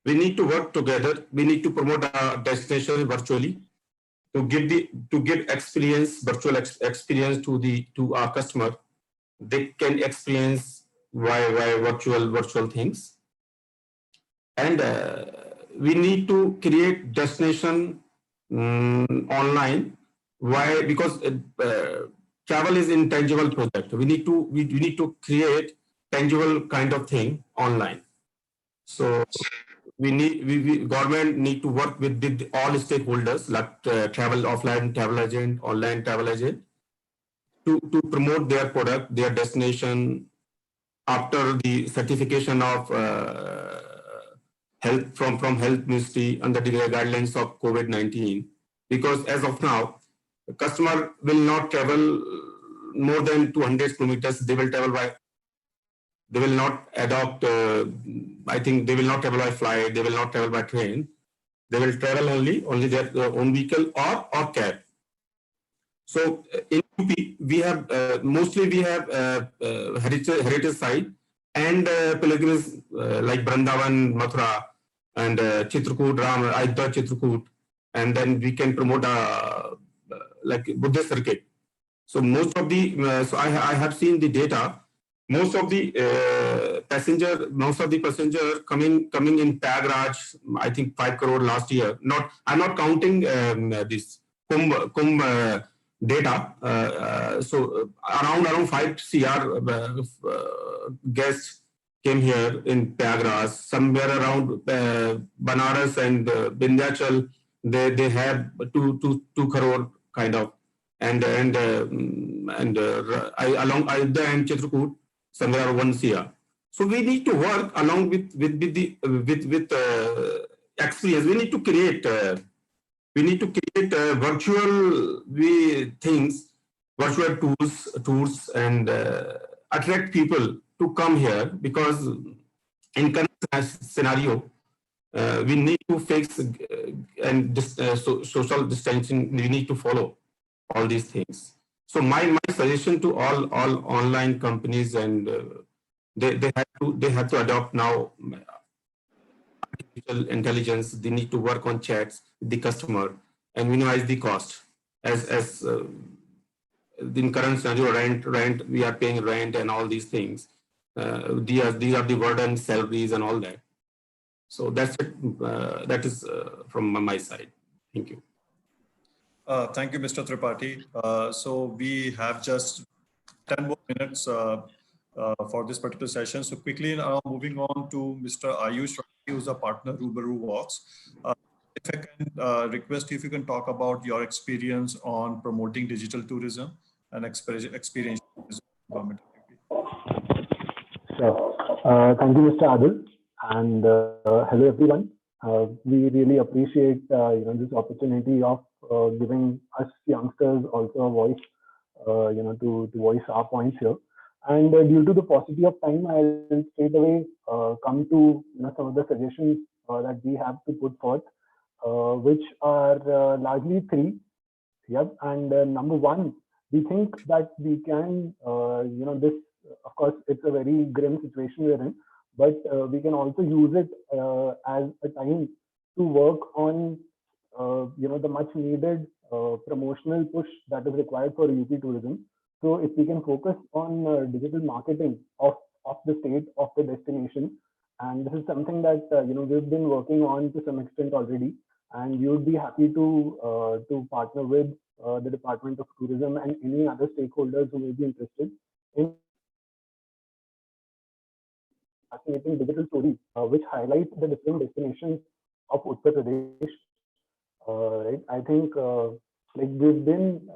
We need to work together. We need to promote our destination virtually to give experience, virtual experience to our customer. They can experience why virtual things. And we need to create destination online. Why? Because travel is intangible project. We need to create tangible kind of thing online. So government need to work with all stakeholders like travel offline travel agent, online travel agent to promote their product, their destination after the certification of health from Health Ministry under the guidelines of COVID-19. Because as of now, the customer will not travel more than 200 kilometers. They will travel by. They will not adopt. I think they will not travel by flight. They will not travel by train. They will travel only their own vehicle or cab. So in UP, we have mostly heritage site and pilgrims like Vrindavan, Mathura, and Chitrakoot, Ram, Ayodhya, Chitrakoot, and then we can promote like Buddhist circuit. So most of the so I have seen the data. Most of the passenger coming in Prayagraj, I think 5 crore last year. I'm not counting this Kumbh data. So around 5 CR guests came here in Prayagraj. Somewhere around Banaras and Vindhyachal, they have 2 crore kind of, and along Ayodhya and Chitrakoot, somewhere around 1 CR. So we need to work along with experience. We need to create. Virtual things, virtual tours, and attract people to come here, because in current scenario, we need to fix and social distancing. We need to follow all these things. So my suggestion to all online companies, and they have to adopt now artificial intelligence. They need to work on chats with the customer and minimize the cost. As in current scenario, rent, we are paying rent and all these things. These are the burden, salaries and all that. So that's it. That is from my side. Thank you. Thank you, Mr. Tripathi. So we have just 10 more minutes for this particular session. So quickly now moving on to Mr. Ayush, who's a partner Rubaru Walks. If I can request you if you can talk about your experience on promoting digital tourism and experiential tourism in government. Sure. Thank you, Mr. Adil, and hello everyone. We really appreciate this opportunity of giving us youngsters also a voice, to voice our points here. And due to the paucity of time, I'll straight away come to some of the suggestions that we have to put forth, which are largely three. Yep. And number one, we think that we can, this, of course, it's a very grim situation we're in, but we can also use it as a time to work on, the much needed promotional push that is required for UP tourism. So if we can focus on digital marketing of the state, of the destination, and this is something that, we've been working on to some extent already, and we would be happy to partner with the Department of Tourism and any other stakeholders who may be interested in fascinating digital stories which highlight the different destinations of Uttar Pradesh. Right, I think we've been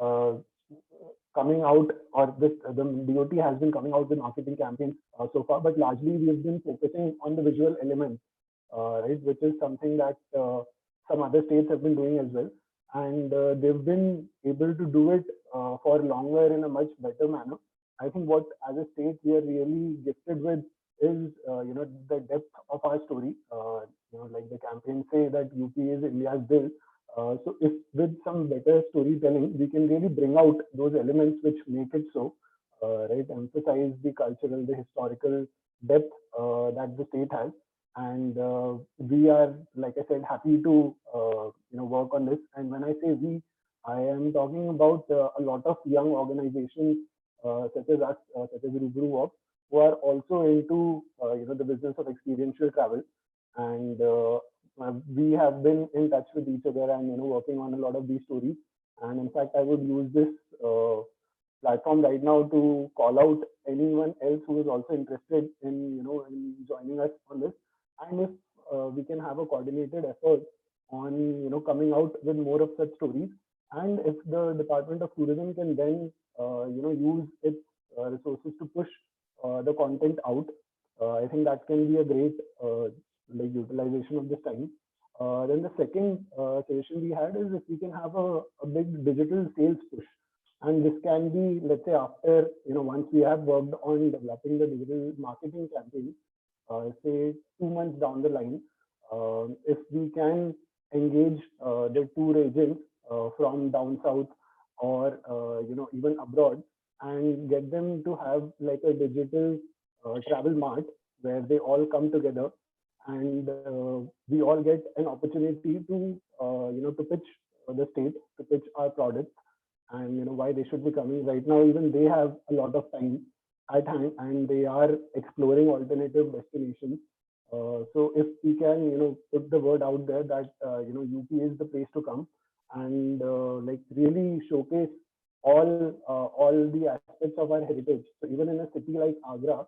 coming out, or the DOT has been coming out with marketing campaigns so far, but largely we've been focusing on the visual elements, right, which is something that some other states have been doing as well, and they've been able to do it for longer in a much better manner. I think what as a state we are really gifted with is the depth of our story. Like the campaign say that UP is India's Dil. So if with some better storytelling, we can really bring out those elements which make it so, right, emphasize the cultural, the historical depth that the state has. And we are, like I said, happy to work on this. And when I say we, I am talking about a lot of young organizations such as us, such as Rubaru Walks, who are also into the business of experiential travel. And we have been in touch with each other and working on a lot of these stories. And in fact, I would use this platform right now to call out anyone else who is also interested in in joining us on this. And if we can have a coordinated effort on coming out with more of such stories, and if the Department of Tourism can then use its resources to push the content out, I think that can be a great utilization of this time. Then the second suggestion we had is if we can have a big digital sales push, and this can be, let's say, after once we have worked on developing the digital marketing campaign, say 2 months down the line, if we can engage the tour agents from down south or even abroad, and get them to have like a digital travel mart where they all come together and we all get an opportunity to to pitch the state, to pitch our products, and why they should be coming. Right now, even they have a lot of time at hand and they are exploring alternative destinations. So if we can put the word out there that UP is the place to come, and like really showcase all the aspects of our heritage. So even in a city like Agra,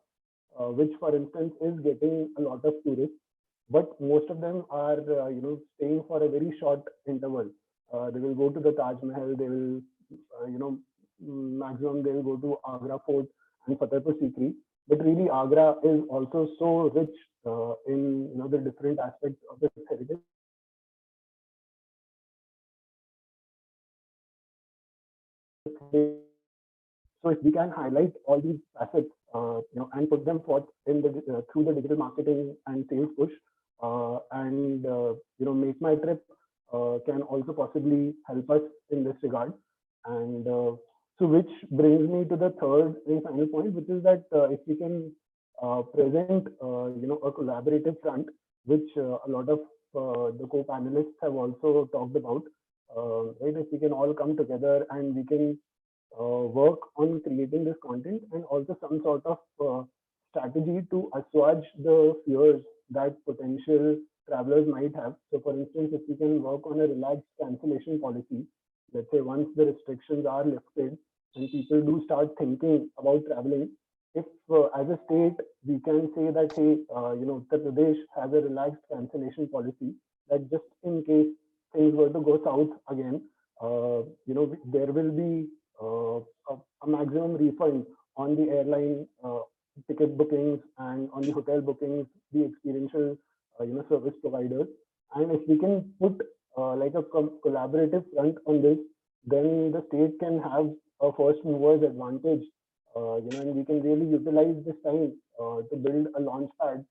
which for instance is getting a lot of tourists, but most of them are staying for a very short interval. They will go to the Taj Mahal, they will maximum they will go to Agra Fort and Fatehpur Sikri. But really Agra is also so rich in the different aspects of its heritage. So if we can highlight all these facets, and put them forth in the through the digital marketing and sales push, and Make My Trip can also possibly help us in this regard. And so which brings me to the third and final point, which is that if we can present, a collaborative front, which a lot of the co-panelists have also talked about. Right, if we can all come together and we can work on creating this content and also some sort of strategy to assuage the fears that potential travelers might have. So, for instance, if we can work on a relaxed cancellation policy, let's say once the restrictions are lifted and people do start thinking about traveling, if as a state we can say that, hey, Uttar Pradesh has a relaxed cancellation policy, that just in case things were to go south again, there will be a maximum refund on the airline ticket bookings and on the hotel bookings, the experiential service providers. And if we can put like a collaborative front on this, then the state can have a first movers advantage, and we can really utilize this time to build a launch pad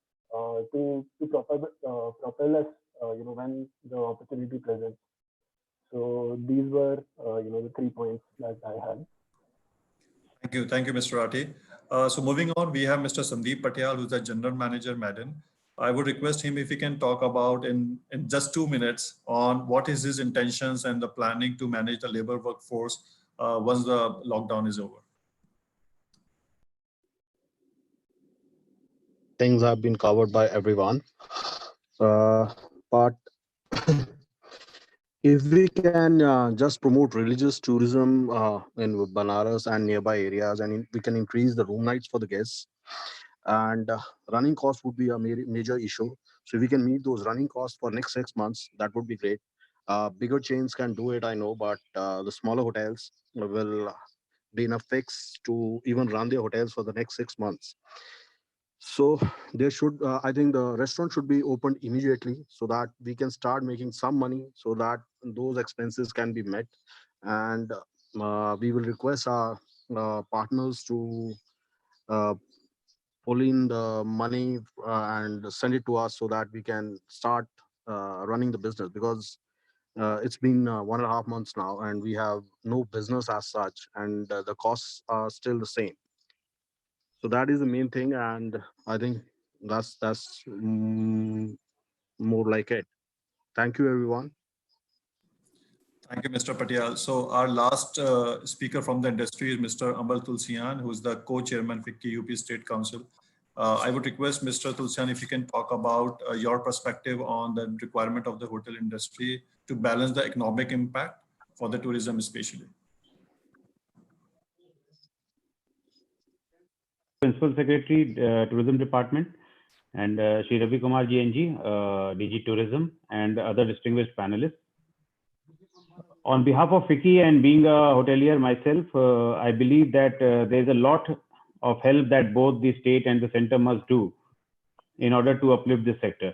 to propel us, when the opportunity presents. So these were, the 3 points that I had. Thank you, Mr. Rathi. So moving on, we have Mr. Sandeep Patel, who's the General Manager, Madden. I would request him if he can talk about in just 2 minutes on what is his intentions and the planning to manage the labor workforce once the lockdown is over. Things have been covered by everyone. But if we can just promote religious tourism in Banaras and nearby areas, and we can increase the room nights for the guests, and running costs would be a major issue. So if we can meet those running costs for next 6 months, that would be great. Bigger chains can do it, I know, but the smaller hotels will be in a fix to even run their hotels for the next 6 months. So there should, I think the restaurant should be opened immediately so that we can start making some money so that those expenses can be met. And we will request our partners to pull in the money and send it to us so that we can start running the business, because it's been 1.5 months now and we have no business as such, and the costs are still the same. So that is the main thing, and I think that's more like it. Thank you, everyone. Thank you, Mr. Patel. So our last speaker from the industry is Mr. Amal Tulsian, who is the co-chairman FICCI UP State Council. I would request Mr. Tulsian if you can talk about your perspective on the requirement of the hotel industry to balance the economic impact for the tourism especially. Principal Secretary, Tourism Department, and Shri Ravi Kumar GNG, DG Tourism, and other distinguished panelists. On behalf of FICCI and being a hotelier myself, I believe that there is a lot of help that both the state and the center must do in order to uplift this sector.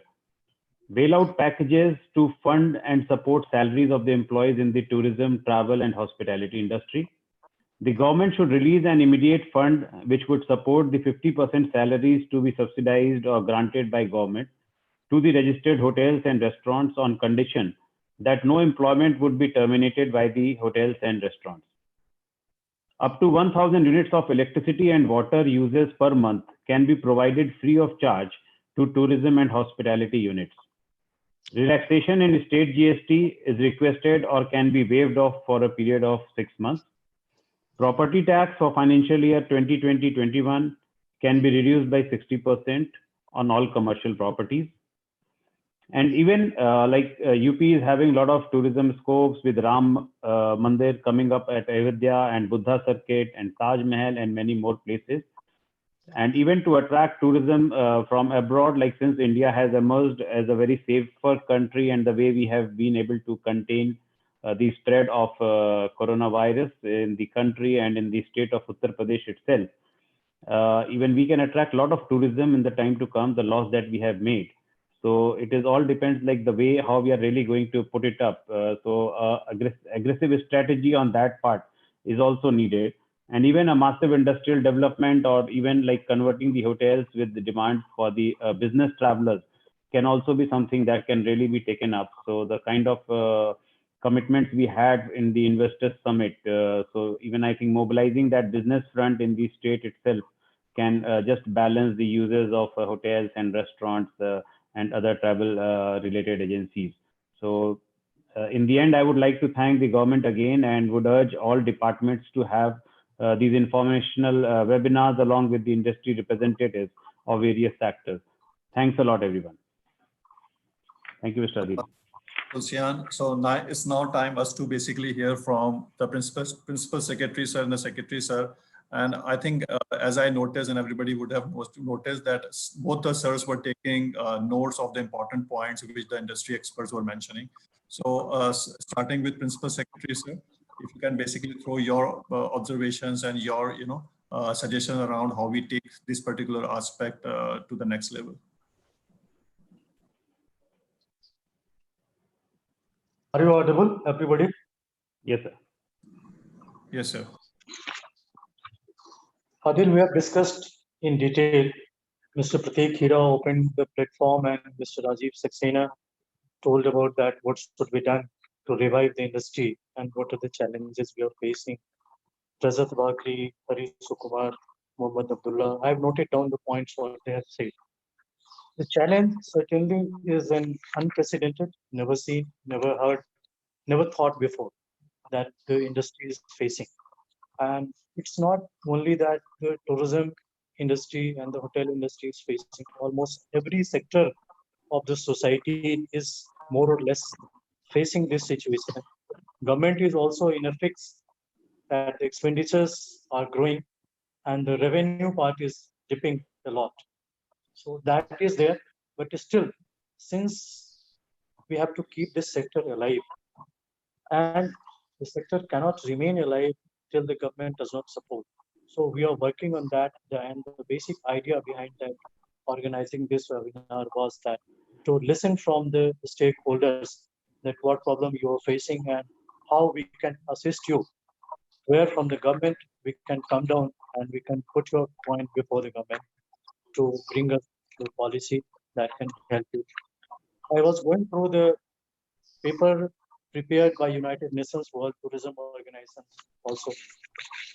Bailout packages to fund and support salaries of the employees in the tourism, travel, and hospitality industry. The government should release an immediate fund which would support the 50% salaries to be subsidized or granted by government to the registered hotels and restaurants on condition that no employment would be terminated by the hotels and restaurants. Up to 1,000 units of electricity and water uses per month can be provided free of charge to tourism and hospitality units. Relaxation in state GST is requested or can be waived off for a period of 6 months. Property tax for financial year 2020-21 can be reduced by 60% on all commercial properties. And even UP is having a lot of tourism scopes with Ram Mandir coming up at Ayodhya and Buddha Circuit and Taj Mahal and many more places. And even to attract tourism from abroad, like since India has emerged as a very safer country and the way we have been able to contain the spread of coronavirus in the country and in the state of Uttar Pradesh itself, even we can attract a lot of tourism in the time to come, the loss that we have made. So it is all depends like the way how we are really going to put it up. Aggressive strategy on that part is also needed. And even a massive industrial development or even like converting the hotels with the demand for the business travelers can also be something that can really be taken up. So the kind of commitments we had in the investors summit. So even I think mobilizing that business front in the state itself can just balance the uses of hotels and restaurants and other travel related agencies. So in the end, I would like to thank the government again and would urge all departments to have these informational webinars along with the industry representatives of various sectors. Thanks a lot, everyone. Thank you, Mr. Adil. Sian. So now it's now time us to basically hear from the principal secretary sir and the secretary sir. And I think as I noticed, and everybody would have noticed that both the sirs were taking notes of the important points which the industry experts were mentioning. So starting with principal secretary sir, if you can basically throw your observations and your suggestions around how we take this particular aspect to the next level. Are you audible, everybody? Yes, sir. Yes, sir. Adil, we have discussed in detail. Mr. Prateek Hira opened the platform and Mr. Rajiv Saxena told about that what should be done to revive the industry and what are the challenges we are facing. Rajat Bakri, Hari Sukumar, Mohammad Abdullah. I have noted down the points what they have said. The challenge certainly is an unprecedented, never seen, never heard, never thought before that the industry is facing. And it's not only that the tourism industry and the hotel industry is facing, almost every sector of the society is more or less facing this situation. Government is also in a fix that the expenditures are growing and the revenue part is dipping a lot. So that is there, but still, since we have to keep this sector alive, and the sector cannot remain alive till the government does not support. So we are working on that, and the basic idea behind that organizing this webinar was that to listen from the stakeholders that what problem you are facing and how we can assist you, where from the government we can come down and we can put your point before the government to bring us the policy that can help you. I was going through the paper prepared by United Nations World Tourism Organization also,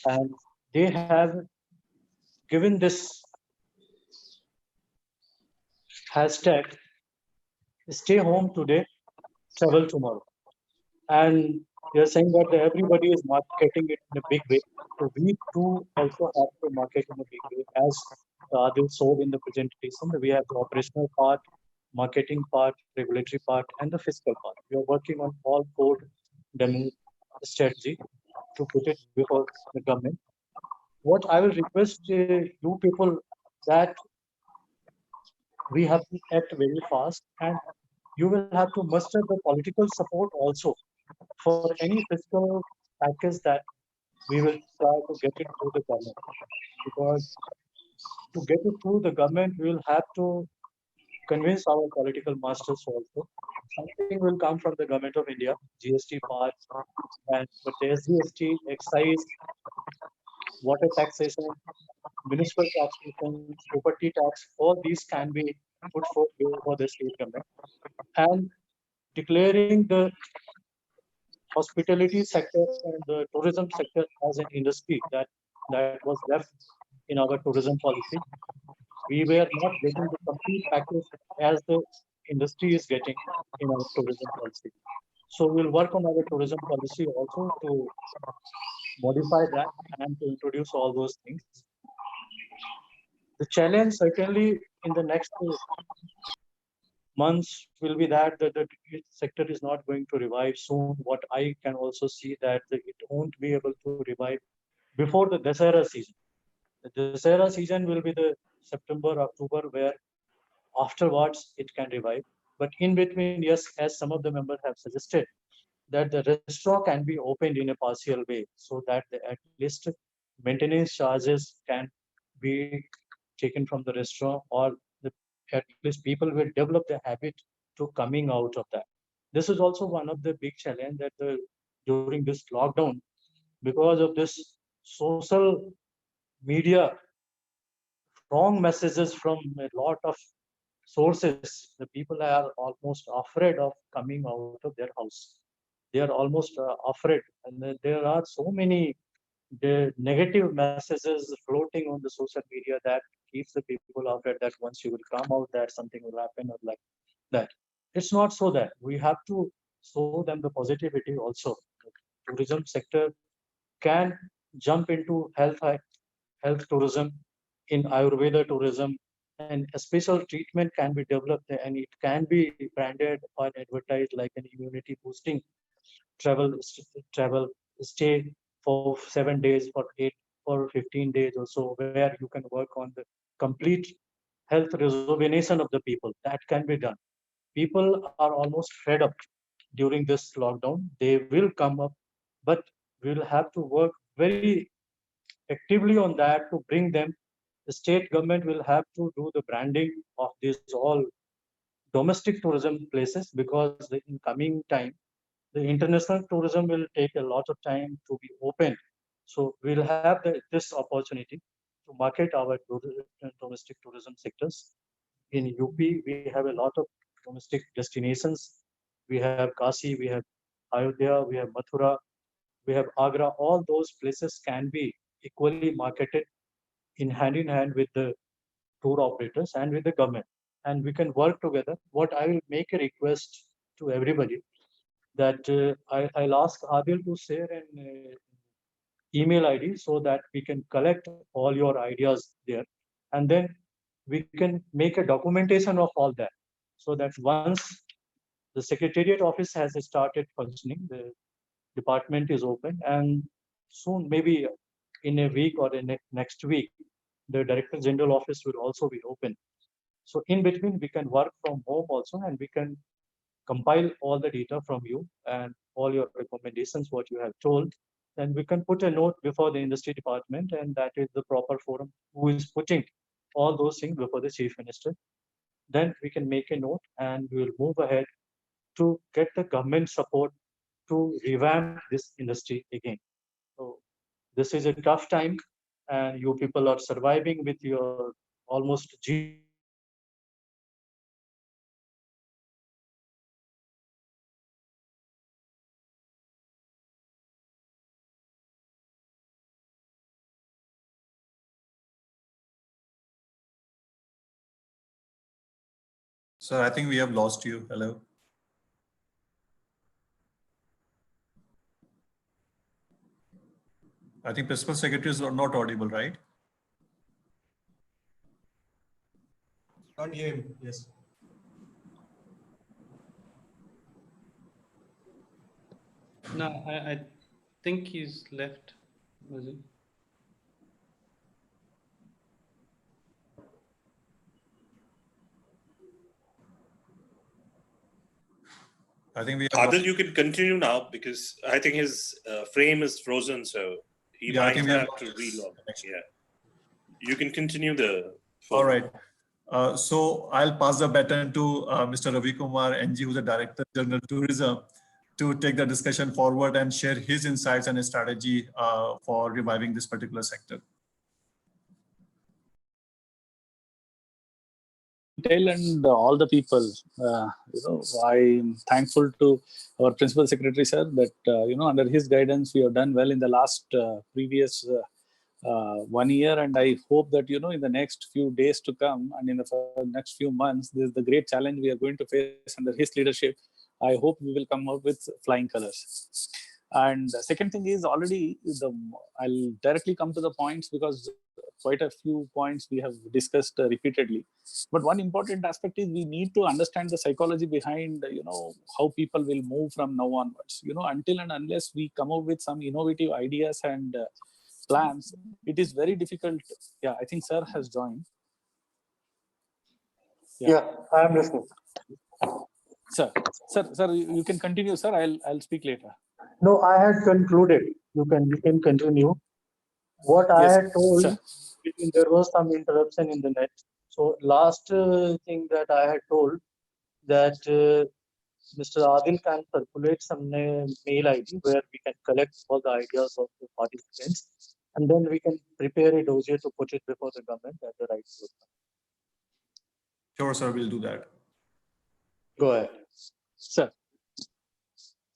and they have given this hashtag stay home today, travel tomorrow. And they're saying that everybody is marketing it in a big way. So we too also have to market in a big way. As they showed in the presentation, we have the operational part, marketing part, regulatory part, and the fiscal part. We are working on all four demo strategy to put it before the government. What I will request you people that we have to act very fast and you will have to muster the political support also for any fiscal package that we will try to get it through the government. Because to get it through the government, we will have to convince our political masters also. Something will come from the government of India, GST part, and but the SGST, excise, water taxation, municipal taxation, property tax, all these can be put forth before the state government. And declaring the hospitality sector and the tourism sector as an industry that was left in our tourism policy. We were not getting the complete package as the industry is getting in our tourism policy. So we'll work on our tourism policy also to modify that and to introduce all those things. The challenge certainly in the next months will be that the sector is not going to revive soon. What I can also see that it won't be able to revive before the Dasara season. The Dasara season will be the September, October, where afterwards it can revive. But in between, yes, as some of the members have suggested, that the restaurant can be opened in a partial way so that at least maintenance charges can be taken from the restaurant or at least people will develop the habit to coming out of that. This is also one of the big challenge that during this lockdown, because of this social media, wrong messages from a lot of sources, the people are almost afraid of coming out of their house. They are almost afraid, and there are so many the negative messages floating on the social media that keeps the people afraid that once you will come out that something will happen or like that. It's not so that we have to show them the positivity also. Tourism sector can jump into health tourism, in Ayurveda tourism, and a special treatment can be developed and it can be branded or advertised like an immunity boosting travel stay for 7 days, for 8 or 15 days or so, where you can work on the complete health rejuvenation of the people. That can be done. People are almost fed up during this lockdown. They will come up, but we'll have to work very actively on that to bring them. The state government will have to do the branding of these all domestic tourism places, because in coming time, the international tourism will take a lot of time to be open. So we'll have this opportunity to market our domestic tourism sectors. In UP, we have a lot of domestic destinations. We have Kashi, we have Ayodhya, we have Mathura, we have Agra. All those places can be equally marketed in hand with the tour operators and with the government. And we can work together. What I will make a request to everybody that I'll ask Adil to share an email ID so that we can collect all your ideas there. And then we can make a documentation of all that, so that once the Secretariat office has started functioning, the department is open, and soon, maybe in a week or in next week, the Director General office will also be open. So in between, we can work from home also, and we can compile all the data from you and all your recommendations, what you have told. Then we can put a note before the industry department, and that is the proper forum who is putting all those things before the chief minister. Then we can make a note and we will move ahead to get the government support to revamp this industry again. So this is a tough time, and you people are surviving with your almost zero income. And we have to work together to make this industry vibrant again. So Sir, I think we have lost you. Hello. I think principal secretaries are not audible, right? Can't hear him. Yes. No, I think he's left. Was it? I think we have Adil, you can continue now because I think his frame is frozen, so he might have to relog. Yeah, you can continue the. All right. So I'll pass the baton to Mr. Ravi Kumar NG, who's the Director General Tourism, to take the discussion forward and share his insights and strategy for reviving this particular sector. And all the people, I'm thankful to our Principal Secretary, sir, that, under his guidance, we have done well in the last previous 1 year. And I hope that, in the next few days to come and in the next few months, this is the great challenge we are going to face under his leadership. I hope we will come out with flying colors. And the second thing is I'll directly come to the points because quite a few points we have discussed repeatedly. But one important aspect is we need to understand the psychology behind, how people will move from now onwards. Until and unless we come up with some innovative ideas and plans, it is very difficult. Yeah, I think sir has joined. Yeah, I am listening. Sir, you can continue, sir. I'll speak later. No, I had concluded. You can continue. What I had told, there was some interruption in the net. So last thing that I had told, that Mr. Adil can circulate some mail ID where we can collect all the ideas of the participants, and then we can prepare a dossier to put it before the government at the right time. Sure, sir, we'll do that. Go ahead. Sir.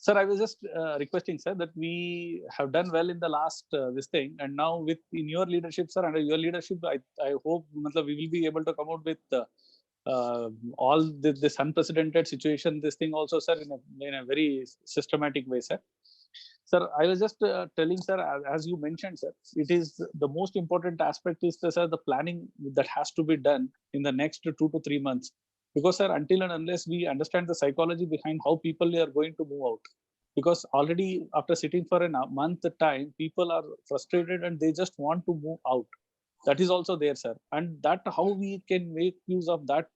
Sir, I was just requesting, sir, that we have done well in the last this thing, and now with in your leadership, sir, under your leadership, I hope matlab, we will be able to come out with all this unprecedented situation. This thing also, sir, in a very systematic way, sir. Sir, I was just telling, sir, as you mentioned, sir, it is the most important aspect is, sir, the planning that has to be done in the next 2 to 3 months. Because, sir, until and unless we understand the psychology behind how people are going to move out, because already after sitting for a month time, people are frustrated and they just want to move out. That is also there, sir. And that how we can make use of that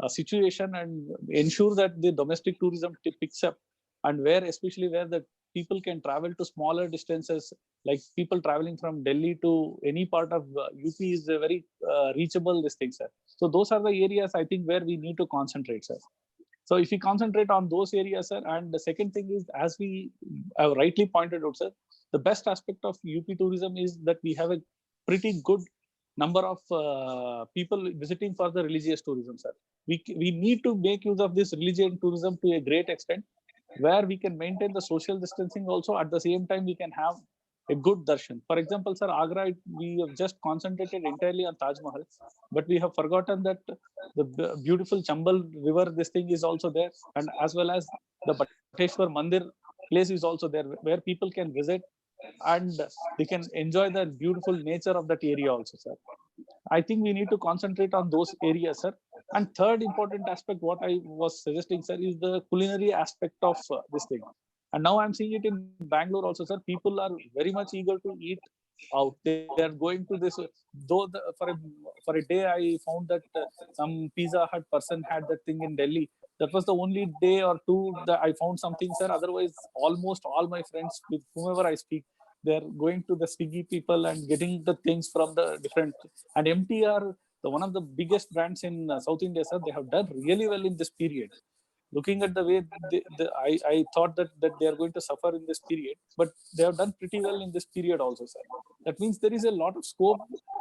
situation and ensure that the domestic tourism picks up, and where especially where the people can travel to smaller distances, like people traveling from Delhi to any part of UP is a very reachable this thing, sir. So those are the areas I think where we need to concentrate, sir. So if we concentrate on those areas, sir, and the second thing is, as we have rightly pointed out, sir, the best aspect of UP tourism is that we have a pretty good number of people visiting for the religious tourism, sir. We need to make use of this religious tourism to a great extent, where we can maintain the social distancing also. At the same time, we can have a good darshan. For example, sir, Agra, we have just concentrated entirely on Taj Mahal, but we have forgotten that the beautiful Chambal River, this thing is also there, and as well as the Bateshwar Mandir place is also there, where people can visit and they can enjoy the beautiful nature of that area also, sir. I think we need to concentrate on those areas, sir. And third important aspect, what I was suggesting, sir, is the culinary aspect of this thing. And now I'm seeing it in Bangalore also, sir. People are very much eager to eat out. They are going to this. Though for a day, I found that some Pizza Hut person had that thing in Delhi. That was the only day or two that I found something, sir. Otherwise, almost all my friends with whomever I speak, they're going to the Swiggy people and getting the things from the different. And MTR, one of the biggest brands in South India, sir, they have done really well in this period. Looking at the way I thought that they are going to suffer in this period, but they have done pretty well in this period also, sir. That means there is a lot of scope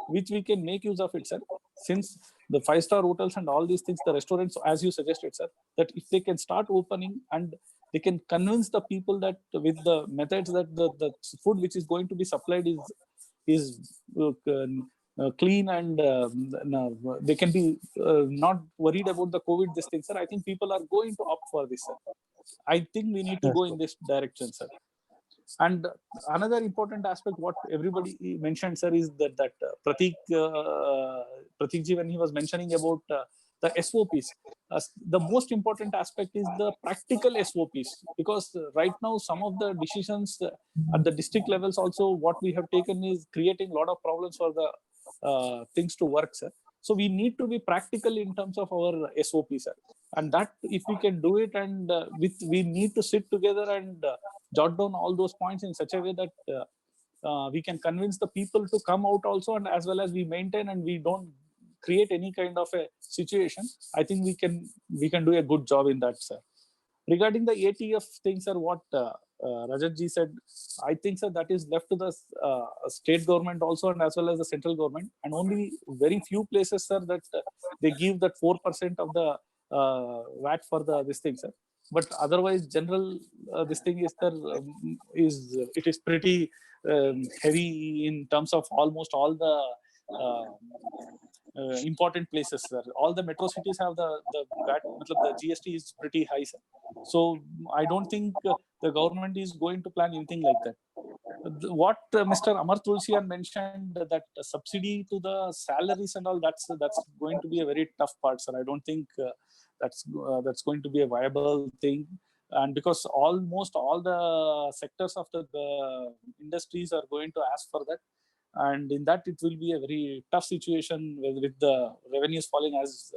which we can make use of it, sir. Since the 5-star hotels and all these things, the restaurants, as you suggested, sir, that if they can start opening and they can convince the people that with the methods that the food which is going to be supplied is clean and they can be not worried about the COVID this thing, sir. I think people are going to opt for this, sir. I think we need to go in this direction, sir. And another important aspect, what everybody mentioned, sir, is that Pratik ji, when he was mentioning about the SOPs, the most important aspect is the practical SOPs, because right now some of the decisions at the district levels also, what we have taken is creating a lot of problems for the things to work, sir. So we need to be practical in terms of our SOPs, sir. And that if we can do it, and we need to sit together and jot down all those points in such a way that we can convince the people to come out also, and as well as we maintain and we don't create any kind of a situation. I think we can do a good job in that, sir. Regarding the ATF things, sir, what Rajat ji said, I think, sir, that is left to the state government also, and as well as the central government, and only very few places, sir, that they give that 4% of the VAT for this thing, sir. But otherwise, general this thing is there it is pretty heavy in terms of almost all the important places, sir. All the metro cities have the VAT, the GST is pretty high, sir. So I don't think the government is going to plan anything like that. What Mr. Amar Tulsian mentioned, that subsidy to the salaries and all, that's going to be a very tough part, sir. I don't think that's going to be a viable thing. And because almost all the sectors of the industries are going to ask for that, and in that it will be a very tough situation with the revenues falling, as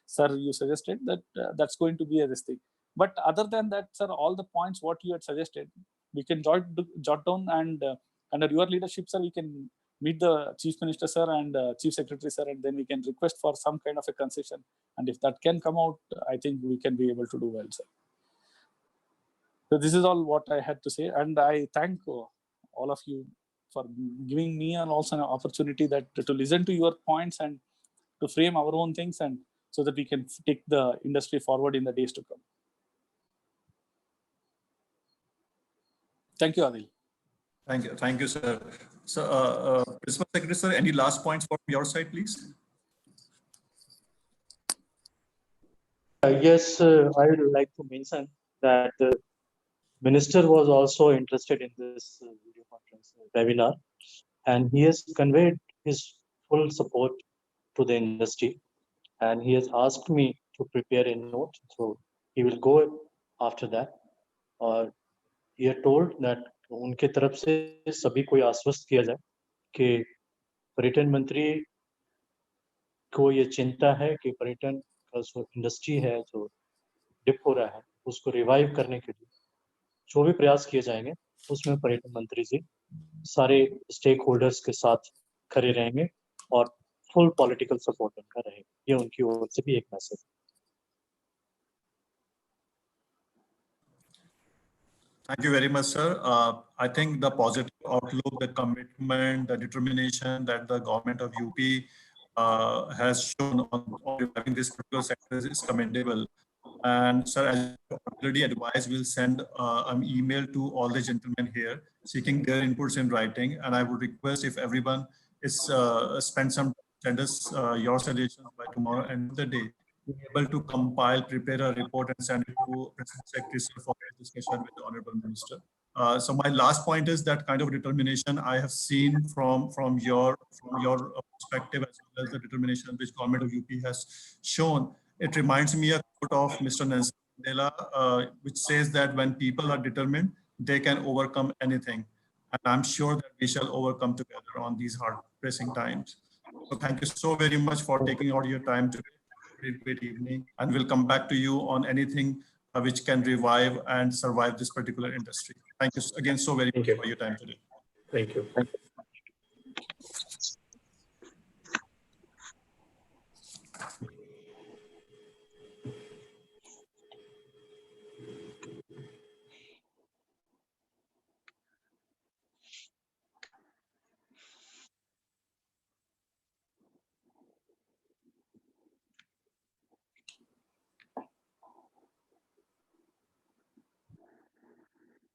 sir you suggested, that that's going to be a risk thing. But other than that, sir, all the points what you had suggested, we can jot down, and under your leadership, sir, we can meet the Chief Minister, sir, and Chief Secretary, sir, and then we can request for some kind of a concession. And if that can come out, I think we can be able to do well, sir. So this is all what I had to say, and I thank all of you for giving me and also an opportunity that to listen to your points and to frame our own things, and so that we can take the industry forward in the days to come. Thank you, Adil. Thank you, sir. So, Principal Secretary, sir, any last points from your side, please? Yes, I would like to mention that the minister was also interested in this video conference webinar, and he has conveyed his full support to the industry, and he has asked me to prepare a note. So he will go after that. Or he had told that उनके तरफ से सभी को आश्वस्त किया जाए कि पर्यटन मंत्री को ये चिंता है कि पर्यटन का जो इंडस्ट्री है जो डिप हो रहा है उसको रिवाइव करने के लिए जो भी प्रयास किए जाएंगे उसमें पर्यटन मंत्री जी सारे स्टेक होल्डर्स के साथ खड़े रहेंगे और फुल पॉलिटिकल सपोर्ट उनका रहेगा। ये उनकी ओर से भी एक मैसेज है। Thank you very much, sir. I think the positive outlook, the commitment, the determination that the government of UP has shown on reviving this particular sector is commendable. And sir, as you already advised, we'll send an email to all the gentlemen here, seeking their inputs in writing. And I would request if everyone is spend some send us your suggestions by tomorrow end of the day, be able to compile, prepare a report and send it to Principal Secretary sir for discussion with the Honorable Minister. So my last point is that kind of determination I have seen from your perspective, as well as the determination which government of UP has shown. It reminds me a quote of Mr. Nelson Mandela, which says that when people are determined, they can overcome anything. And I'm sure that we shall overcome together on these hard pressing times. So thank you so very much for taking out your time today. Great evening, and we'll come back to you on anything which can revive and survive this particular industry. Thank you again so very much for your time today. Thank you.